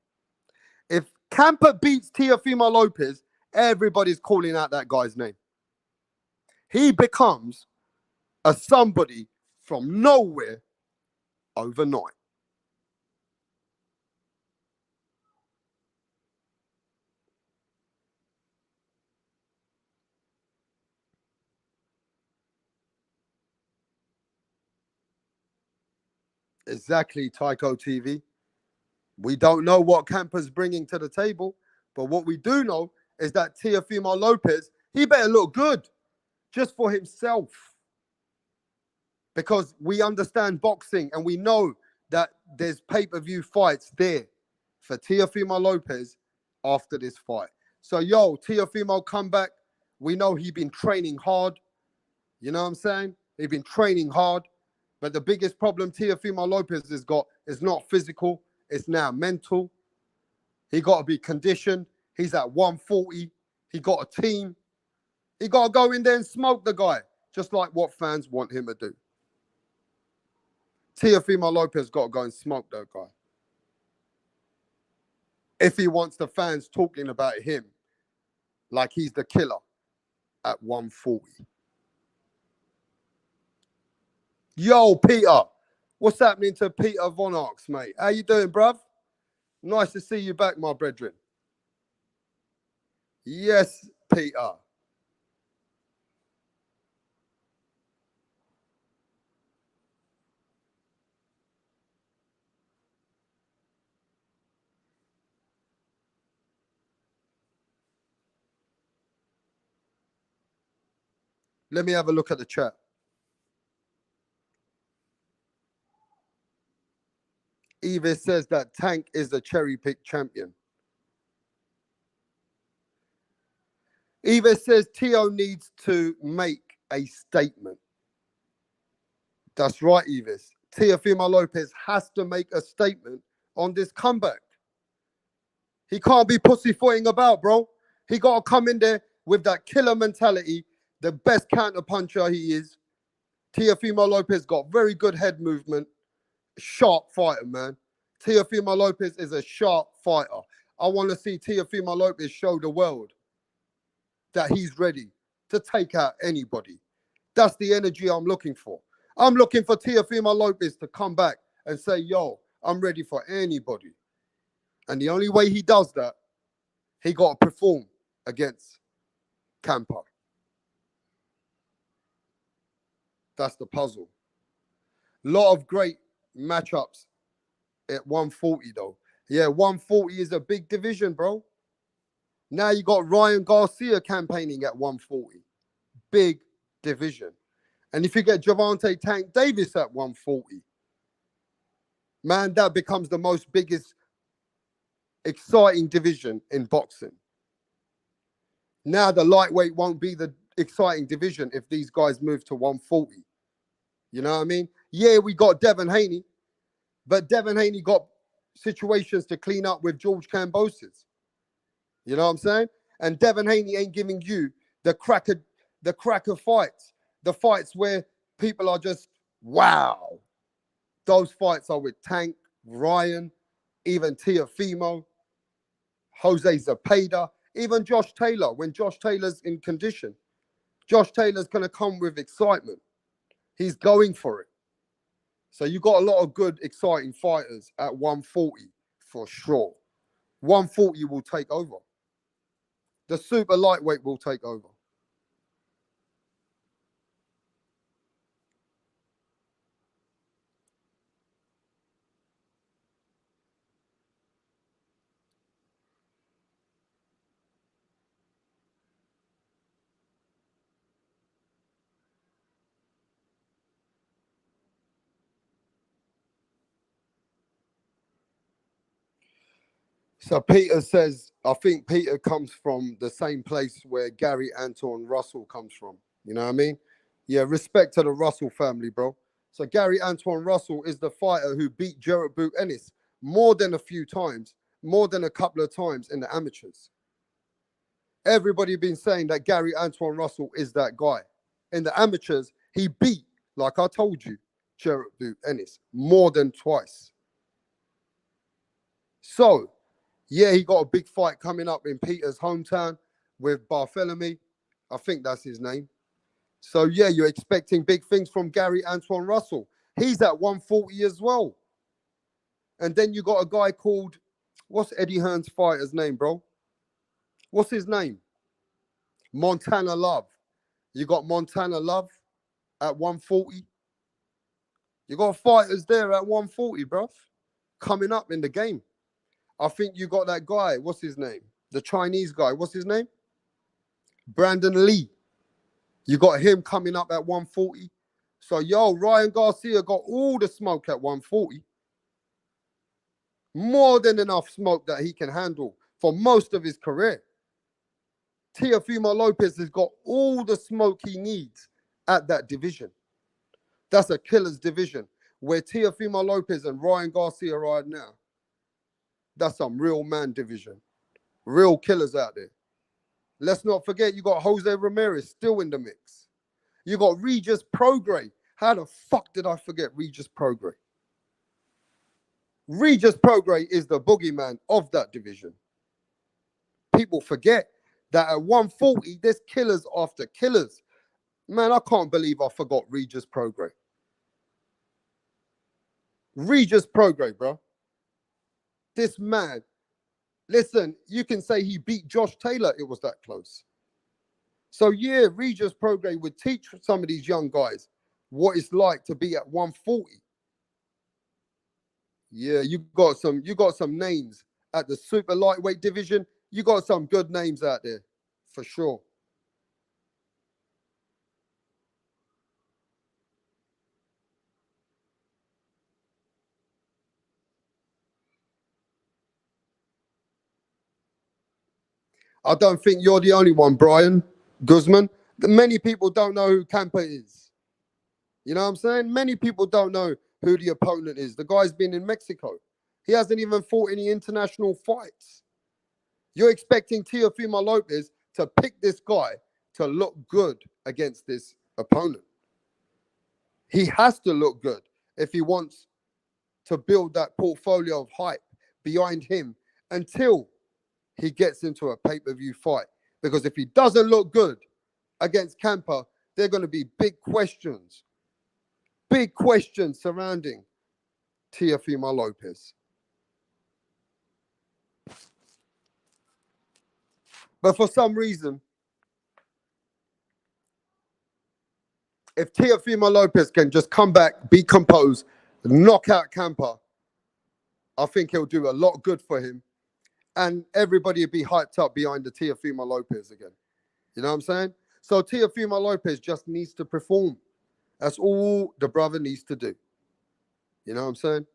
If Camper beats Teofimo Lopez, everybody's calling out that guy's name. He becomes a somebody from nowhere overnight. Exactly, Tyco TV. We don't know what Camper's bringing to the table, but what we do know is that Teofimo Lopez, he better look good just for himself. Because we understand boxing and we know that there's pay-per-view fights there for Teofimo Lopez after this fight. So, Teofimo come back. We know he's been training hard. You know what I'm saying? He's been training hard. But the biggest problem Teofimo Lopez has got is not physical. It's now mental. He got to be conditioned. He's at 140. He got a team. He got to go in there and smoke the guy, just like what fans want him to do. Teofimo Lopez got to go and smoke that guy. If he wants the fans talking about him like he's the killer at 140. Yo, Peter. What's happening to Peter Von Arx, mate? How you doing, bruv? Nice to see you back, my brethren. Yes, Peter. Let me have a look at the chat. Eva says that Tank is the cherry pick champion. Eva says Teo needs to make a statement. That's right, Evis. Teofimo Lopez has to make a statement on this comeback. He can't be pussyfooting about, bro. He got to come in there with that killer mentality, the best counter puncher he is. Teofimo Lopez got very good head movement. Sharp fighter, man. Teofimo Lopez is a sharp fighter. I want to see Teofimo Lopez show the world that he's ready to take out anybody. That's the energy I'm looking for. I'm looking for Teofimo Lopez to come back and say, yo, I'm ready for anybody. And the only way he does that, he got to perform against Camper. That's the puzzle. Lot of great matchups at 140, though. Yeah, 140 is a big division, bro. Now you got Ryan Garcia campaigning at 140. Big division. And if you get Gervonta Tank Davis at 140, man, that becomes the most biggest exciting division in boxing. Now the lightweight won't be the exciting division if these guys move to 140. You know what I mean? Yeah, we got Devin Haney, but Devin Haney got situations to clean up with George Kambosos. You know what I'm saying? And Devin Haney ain't giving you the cracker fights, the fights where people are just, wow. Those fights are with Tank, Ryan, even Teofimo, Jose Zepeda, even Josh Taylor. When Josh Taylor's in condition, Josh Taylor's going to come with excitement. He's going for it. So you got a lot of good, exciting fighters at 140 for sure. 140 will take over. The super lightweight will take over. So Peter says, I think Peter comes from the same place where Gary Anton Russell comes from. You know what I mean? Yeah, respect to the Russell family, bro. So Gary Anton Russell is the fighter who beat Jarrett Boot Ennis more than a few times, more than a couple of times in the amateurs. Everybody been saying that Gary Anton Russell is that guy. In the amateurs, he beat, like I told you, Jarrett Boot Ennis more than twice. So, yeah, he got a big fight coming up in Peter's hometown with Barthélemy. I think that's his name. So, yeah, you're expecting big things from Gary Antoine Russell. He's at 140 as well. And then you got a guy called, what's Eddie Hearn's fighter's name, bro? What's his name? Montana Love. You got Montana Love at 140. You got fighters there at 140, bro, coming up in the game. I think you got that guy, what's his name? The Chinese guy, what's his name? Brandon Lee. You got him coming up at 140. So, yo, Ryan Garcia got all the smoke at 140. More than enough smoke that he can handle for most of his career. Teofimo Lopez has got all the smoke he needs at that division. That's a killer's division. Where Teofimo Lopez and Ryan Garcia are now, that's some real man division. Real killers out there. Let's not forget you got Jose Ramirez still in the mix. You got Regis Prograis. How the fuck did I forget Regis Prograis? Regis Prograis is the boogeyman of that division. People forget that at 140, there's killers after killers. Man, I can't believe I forgot Regis Prograis. Regis Prograis, bro. This man, listen, you can say he beat Josh Taylor. It was that close. So, yeah, Regis Prograis would teach some of these young guys what it's like to be at 140. Yeah, you got some names at the super lightweight division. You got some good names out there, for sure. I don't think you're the only one, Brian Guzman. Many people don't know who Campa is. You know what I'm saying? Many people don't know who the opponent is. The guy's been in Mexico. He hasn't even fought any international fights. You're expecting Teofimo Lopez to pick this guy to look good against this opponent. He has to look good if he wants to build that portfolio of hype behind him until he gets into a pay-per-view fight. Because if he doesn't look good against Campa, there are going to be big questions surrounding Teofimo Lopez. But for some reason, if Teofimo Lopez can just come back, be composed, knock out Campa, I think he'll do a lot good for him. And everybody will be hyped up behind the Teofimo Lopez again. You know what I'm saying? So Teofimo Lopez just needs to perform. That's all the brother needs to do. You know what I'm saying?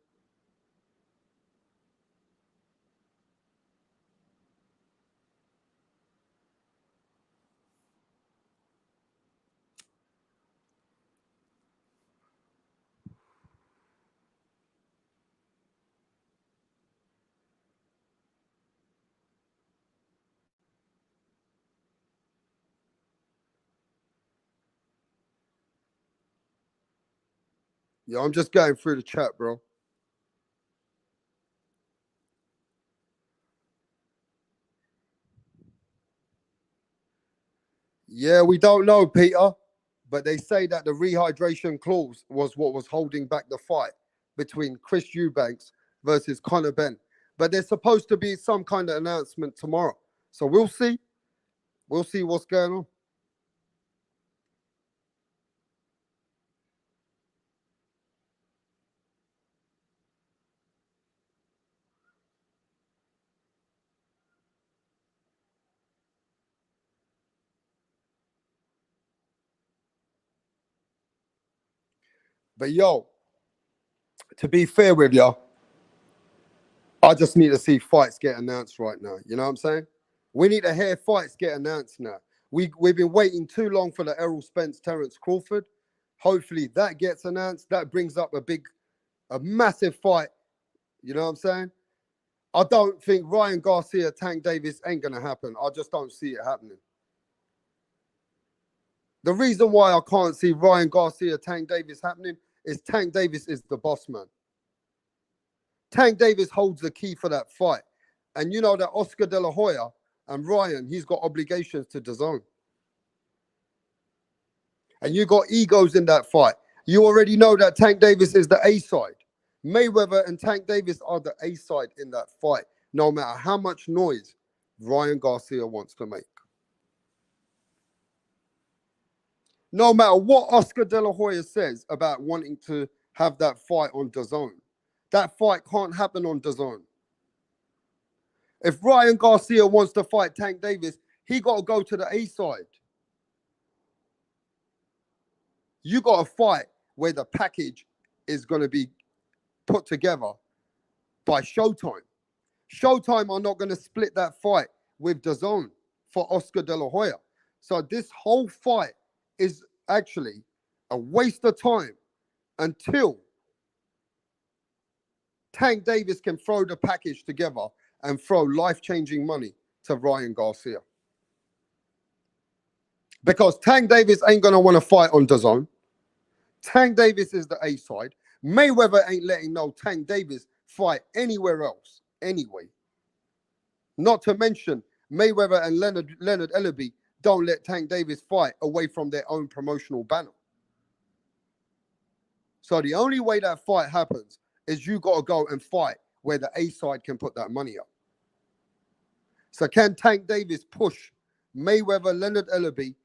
Yeah, I'm just going through the chat, bro. Yeah, we don't know, Peter, but they say that the rehydration clause was what was holding back the fight between Chris Eubanks versus Conor Benn. But there's supposed to be some kind of announcement tomorrow. So we'll see. We'll see what's going on. But yo, to be fair with you, I just need to see fights get announced right now. You know what I'm saying? We need to hear fights get announced now. We've been waiting too long for the Errol Spence Terence Crawford. Hopefully that gets announced. That brings up a massive fight. You know what I'm saying? I don't think Ryan Garcia, Tank Davis ain't gonna happen. I just don't see it happening. The reason why I can't see Ryan Garcia, Tank Davis happening is Tank Davis is the boss man. Tank Davis holds the key for that fight. And you know that Oscar De La Hoya and Ryan, he's got obligations to DAZN. And you got egos in that fight. You already know that Tank Davis is the A side. Mayweather and Tank Davis are the A side in that fight, no matter how much noise Ryan Garcia wants to make. No matter what Oscar De La Hoya says about wanting to have that fight on DAZN, that fight can't happen on DAZN. If Ryan Garcia wants to fight Tank Davis, he got to go to the A side. You got to fight where the package is going to be put together by Showtime. Showtime are not going to split that fight with DAZN for Oscar De La Hoya. So this whole fight is actually a waste of time until Tank Davis can throw the package together and throw life-changing money to Ryan Garcia. Because Tank Davis ain't going to want to fight on DAZN. Tank Davis is the A side. Mayweather ain't letting no Tank Davis fight anywhere else anyway. Not to mention, Mayweather and Leonard Ellerby don't let Tank Davis fight away from their own promotional banner. So the only way that fight happens is you got to go and fight where the A side can put that money up. So can Tank Davis push Mayweather, Leonard Ellerby,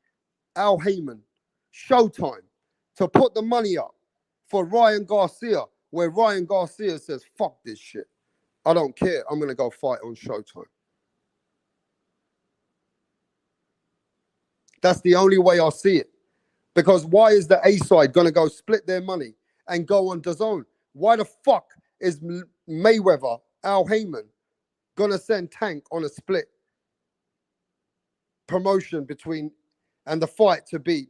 Al Heyman, Showtime to put the money up for Ryan Garcia, where Ryan Garcia says, fuck this shit. I don't care. I'm going to go fight on Showtime. That's the only way I see it. Because why is the A side going to go split their money and go on DAZN? Why the fuck is Mayweather, Al Heyman, going to send Tank on a split promotion between and the fight to be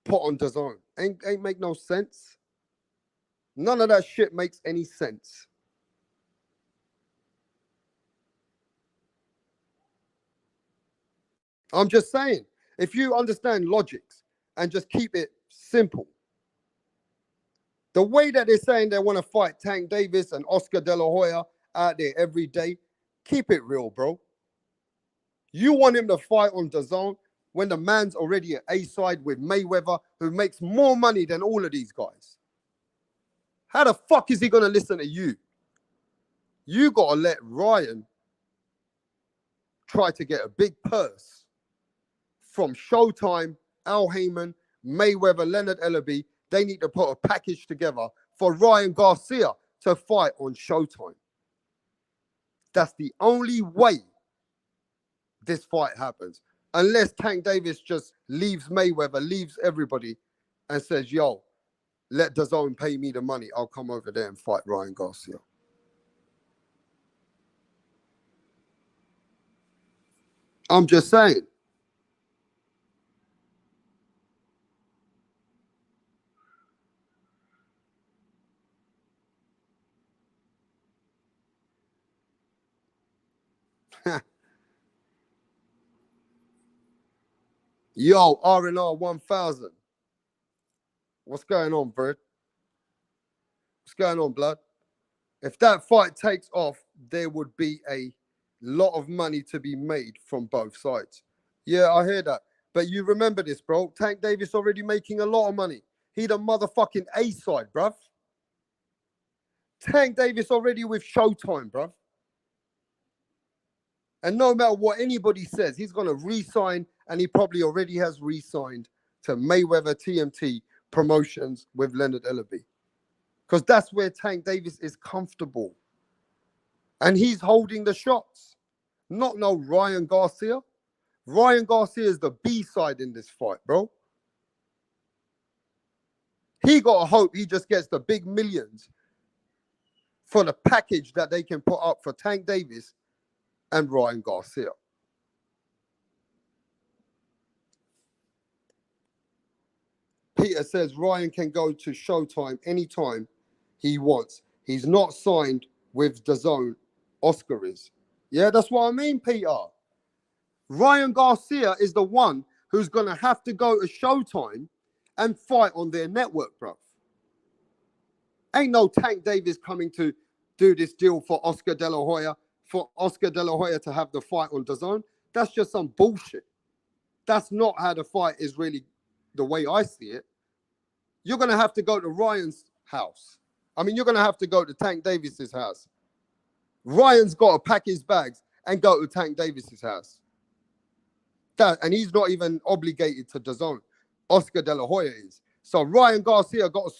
put on DAZN? Ain't make no sense. None of that shit makes any sense. I'm just saying, if you understand logics and just keep it simple, the way that they're saying they want to fight Tank Davis and Oscar De La Hoya out there every day, keep it real, bro. You want him to fight on DAZN when the man's already at A side with Mayweather, who makes more money than all of these guys. How the fuck is he going to listen to you? You got to let Ryan try to get a big purse from Showtime, Al Heyman, Mayweather, Leonard Ellerby. They need to put a package together for Ryan Garcia to fight on Showtime. That's the only way this fight happens. Unless Tank Davis just leaves Mayweather, leaves everybody, and says, yo, let DAZN pay me the money. I'll come over there and fight Ryan Garcia. I'm just saying. Yo, R&R 1000. What's going on, Bird? What's going on, blood? If that fight takes off, there would be a lot of money to be made from both sides. Yeah, I hear that. But you remember this, bro. Tank Davis already making a lot of money. He the motherfucking A side, bruv. Tank Davis already with Showtime, bruv. And no matter what anybody says, he's going to re-sign, and he probably already has re-signed to Mayweather TMT Promotions with Leonard Ellerby. Because that's where Tank Davis is comfortable. And he's holding the shots. Not no Ryan Garcia. Ryan Garcia is the B side in this fight, bro. He got to hope he just gets the big millions for the package that they can put up for Tank Davis and Ryan Garcia. Peter says Ryan can go to Showtime anytime he wants. He's not signed with DAZN. Oscar is. Yeah, that's what I mean, Peter. Ryan Garcia is the one who's going to have to go to Showtime and fight on their network, bro. Ain't no Tank Davis coming to do this deal for Oscar De La Hoya, for Oscar De La Hoya to have the fight on DAZN. That's just some bullshit. That's not how the fight is really the way I see it. You're going to have to go to Ryan's house. I mean, you're going to have to go to Tank Davis's house. Ryan's got to pack his bags and go to Tank Davis's house. And he's not even obligated to DAZN. Oscar De La Hoya is. So Ryan Garcia got to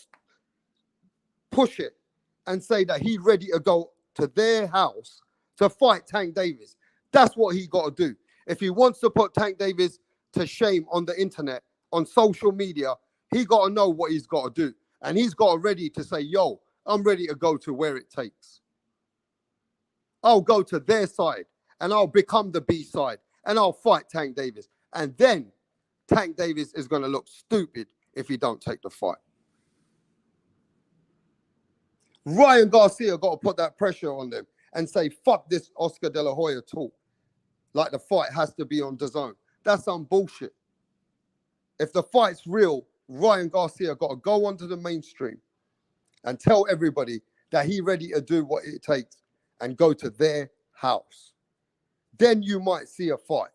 push it and say that he's ready to go to their house to fight Tank Davis. That's what he got to do. If he wants to put Tank Davis to shame on the internet, on social media, he got to know what he's got to do. And he's got to ready to say, yo, I'm ready to go to where it takes. I'll go to their side and I'll become the B side and I'll fight Tank Davis. And then Tank Davis is going to look stupid if he don't take the fight. Ryan Garcia got to put that pressure on them and say, fuck this Oscar De La Hoya talk. Like the fight has to be on DAZN. That's some bullshit. If the fight's real, Ryan Garcia got to go onto the mainstream and tell everybody that he's ready to do what it takes and go to their house. Then you might see a fight.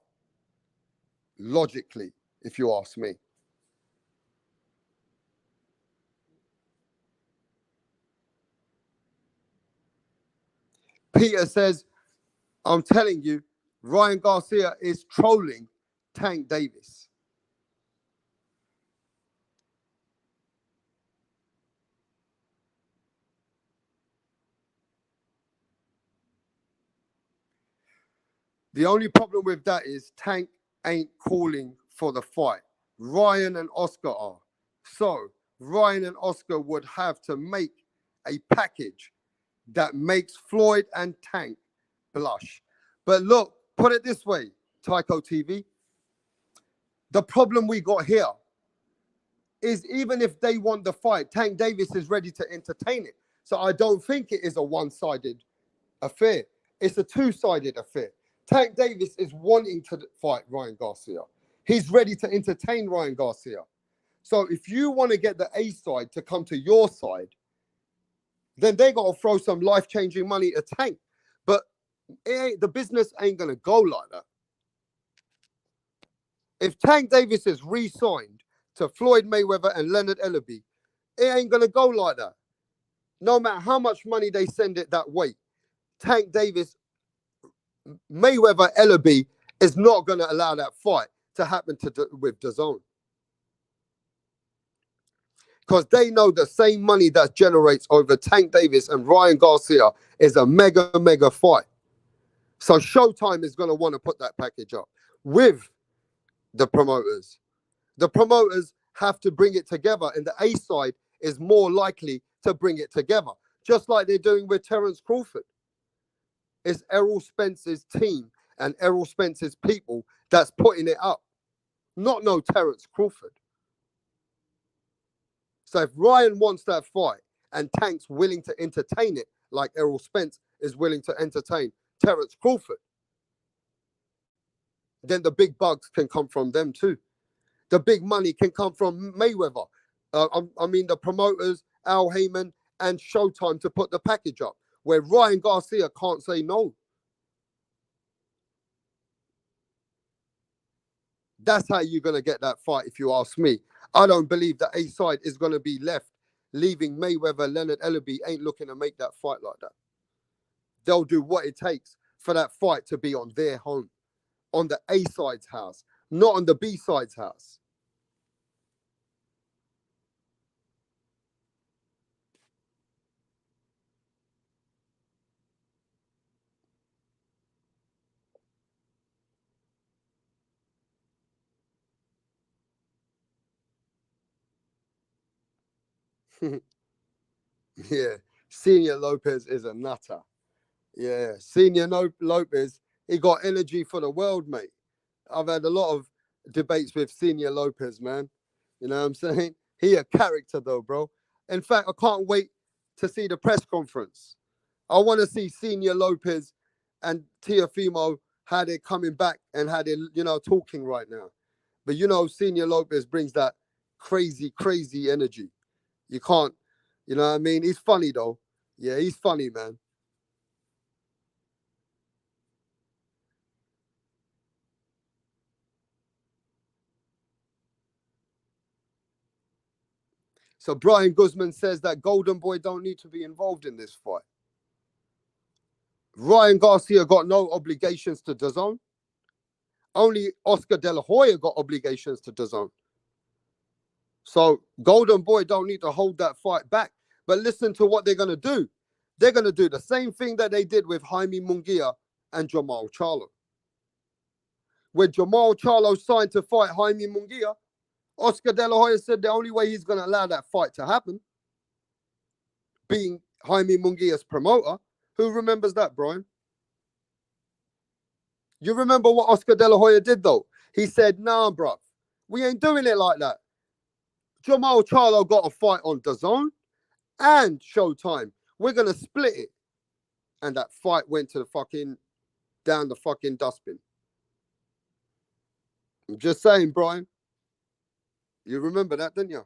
Logically, if you ask me. Peter says, I'm telling you, Ryan Garcia is trolling Tank Davis. The only problem with that is Tank ain't calling for the fight. Ryan and Oscar are. So Ryan and Oscar would have to make a package that makes Floyd and Tank blush. But look, put it this way, Tyco TV. The problem we got here is even if they want the fight, Tank Davis is ready to entertain it. So I don't think it is a one-sided affair. It's a two-sided affair. Tank Davis is wanting to fight Ryan Garcia. He's ready to entertain Ryan Garcia. So if you want to get the A side to come to your side, then they got to throw some life-changing money at Tank. But the business ain't going to go like that. If Tank Davis is re-signed to Floyd Mayweather and Leonard Ellerby, it ain't going to go like that. No matter how much money they send it that way, Tank Davis, Mayweather, Ellerby is not going to allow that fight to happen with DAZN. Because they know the same money that generates over Tank Davis and Ryan Garcia is a mega, mega fight. So Showtime is going to want to put that package up with the promoters. The promoters have to bring it together, and the A side is more likely to bring it together, just like they're doing with Terence Crawford. It's Errol Spence's team and Errol Spence's people that's putting it up, not no Terence Crawford. So if Ryan wants that fight and Tank's willing to entertain it, like Errol Spence is willing to entertain Terence Crawford, then the big bucks can come from them too. The big money can come from Mayweather. I mean, the promoters, Al Heyman and Showtime to put the package up, where Ryan Garcia can't say no. That's how you're going to get that fight, if you ask me. I don't believe that A side is going to be left, leaving Mayweather, Leonard Ellerby ain't looking to make that fight like that. They'll do what it takes for that fight to be on their home, on the A side's house, not on the B side's house. Yeah. Senior Lopez is a nutter. Yeah, Senior Lopez, he got energy for the world, mate. I've had a lot of debates with Senior Lopez, man. You know what I'm saying? He a character though, bro. In fact, I can't wait to see the press conference. I want to see Senior Lopez and Teofimo, how they're coming back and how they're, talking right now. But Senior Lopez brings that crazy, crazy energy. You can't, you know what I mean? He's funny though. Yeah, he's funny, man. So Brian Guzman says that Golden Boy don't need to be involved in this fight. Ryan Garcia got no obligations to DAZN. Only Oscar De La Hoya got obligations to DAZN. So Golden Boy don't need to hold that fight back. But listen to what they're going to do. They're going to do the same thing that they did with Jaime Munguia and Jamal Charlo. When Jamal Charlo signed to fight Jaime Munguia, Oscar De La Hoya said the only way he's going to allow that fight to happen, being Jaime Munguia's promoter. Who remembers that, Brian? You remember what Oscar De La Hoya did, though? He said, nah, bruv, we ain't doing it like that. Jamal Charlo got a fight on DAZN and Showtime. We're going to split it. And that fight went to down the fucking dustbin. I'm just saying, Brian. You remember that, didn't you?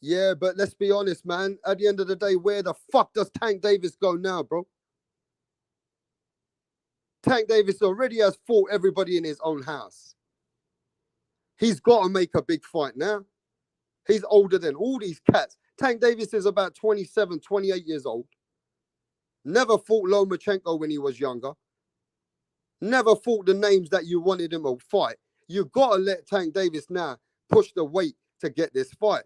Yeah, but let's be honest, man. At the end of the day, where the fuck does Tank Davis go now, bro? Tank Davis already has fought everybody in his own house. He's got to make a big fight now. He's older than all these cats. Tank Davis is about 27, 28 years old. Never fought Lomachenko when he was younger. Never fought the names that you wanted him to fight. You got to let Tank Davis now push the weight to get this fight.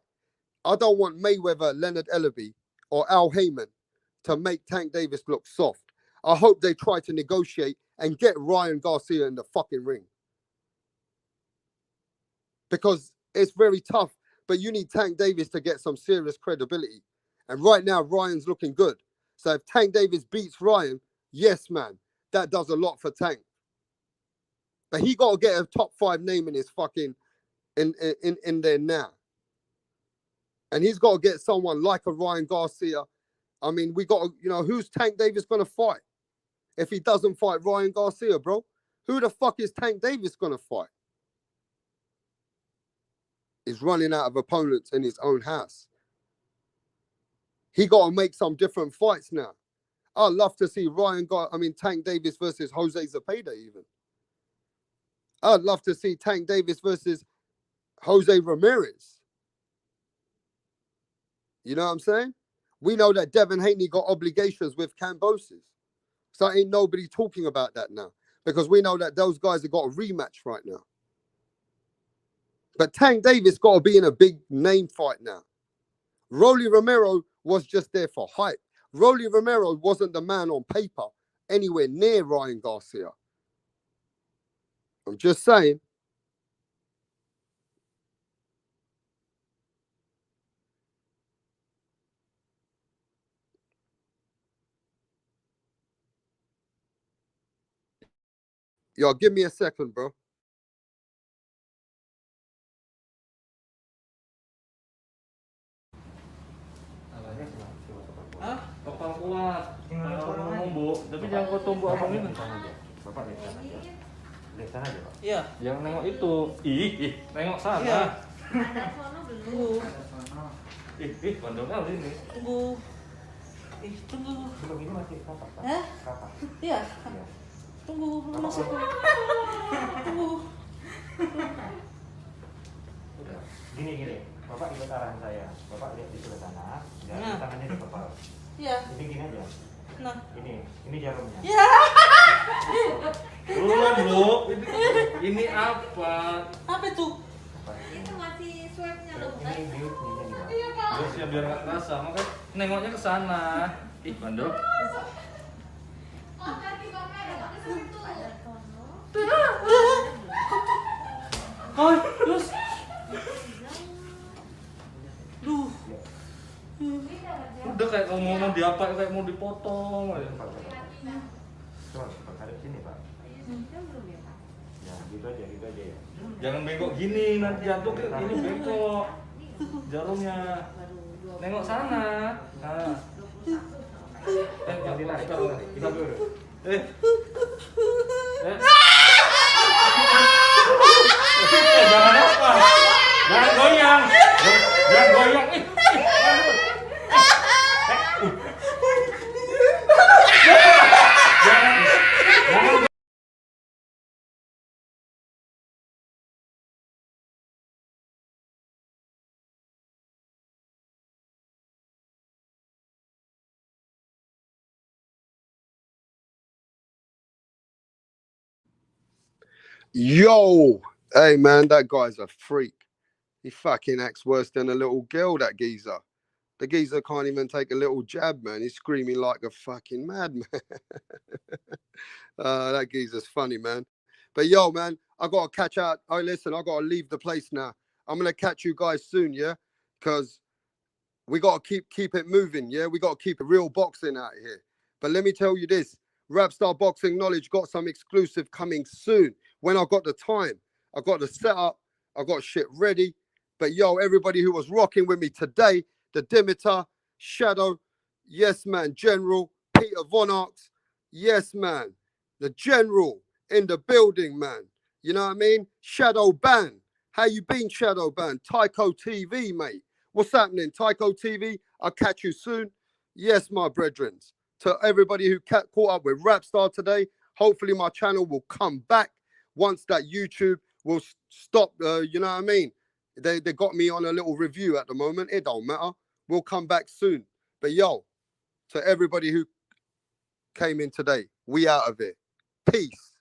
I don't want Mayweather, Leonard Ellerby, or Al Heyman to make Tank Davis look soft. I hope they try to negotiate and get Ryan Garcia in the fucking ring. Because it's very tough, but you need Tank Davis to get some serious credibility. And right now, Ryan's looking good. So if Tank Davis beats Ryan, yes, man, that does a lot for Tank. But he got to get a top 5 name in his fucking, in there now. And he's got to get someone like a Ryan Garcia. I mean, we got to, who's Tank Davis going to fight? If he doesn't fight Ryan Garcia, bro, who the fuck is Tank Davis going to fight? He's running out of opponents in his own house. He got to make some different fights now. I'd love to see Tank Davis versus Jose Zepeda even. I'd love to see Tank Davis versus Jose Ramirez. You know what I'm saying? We know that Devin Haney got obligations with Cambosis. So ain't nobody talking about that now. Because we know that those guys have got a rematch right now. But Tank Davis got to be in a big name fight now. Rolly Romero was just there for hype. Rolly Romero wasn't the man on paper anywhere near Ryan Garcia. I'm just saying. Yo, give me a second, bro. Hah? Topal kuat. Ngomong, Bu. Tapi jangan kau tunggu omongin. Bapak lihat sana aja. Lihat sana aja, Pak. Iya. Yang nengok itu. Ih, nengok sana. Iya. Ada sono belum. Bandel kali ini. Tunggu. Tunggu. Belum ini masih kapak, Pak. Kapak. Iya. Tunggu, belum masuk. Tunggu. Udah. Gini. Bapak ikut arahan saya. Bapak lihat di sebelah sana. Dan tangannya di kepala. Iya. Ini gini aja. Nah. Ini jarumnya. Iya. Belum, Bro. Ini apa? Apa itu? Itu masih swabnya loh, guys. Terus ya biar nggak kerasa, makanya nengoknya ke sana. Ih, bandel. Hai, terus. Duh. Udah kayak kamu mau diapa, kayak mau dipotong aja. Coba hadap sini, Pak. Ya, gitu aja ya. Jangan bengkok gini, nanti jatuh ke ini bengkok. Jarumnya. Nengok sana. Nah. Yang ditarik, kita dulu. Jangan apa? Jangan goyang. Jangan goyang. Jangan. Yo, hey man, that guy's a freak. He fucking acts worse than a little girl, that geezer. The geezer can't even take a little jab, man. He's screaming like a fucking madman. That geezer's funny, man. But yo, man, I gotta catch out. Oh, listen, I gotta leave the place now. I'm gonna catch you guys soon, yeah? Because we gotta keep it moving, yeah? We gotta keep real boxing out here. But let me tell you this, Rapstar Boxing Knowledge got some exclusive coming soon. When I got the time, I got the setup, I got shit ready. But yo, everybody who was rocking with me today, the Dimitar, Shadow, yes man, General, Peter Von Arx, yes man, the General in the building, man. You know what I mean? Shadow Ban, how you been, Shadow Ban? Tycho TV, mate. What's happening, Tycho TV? I'll catch you soon. Yes, my brethren. To everybody who caught up with Rapstar today, hopefully my channel will come back once that YouTube will stop, you know what I mean? They got me on a little review at the moment. It don't matter. We'll come back soon. But yo, to everybody who came in today, we out of it. Peace.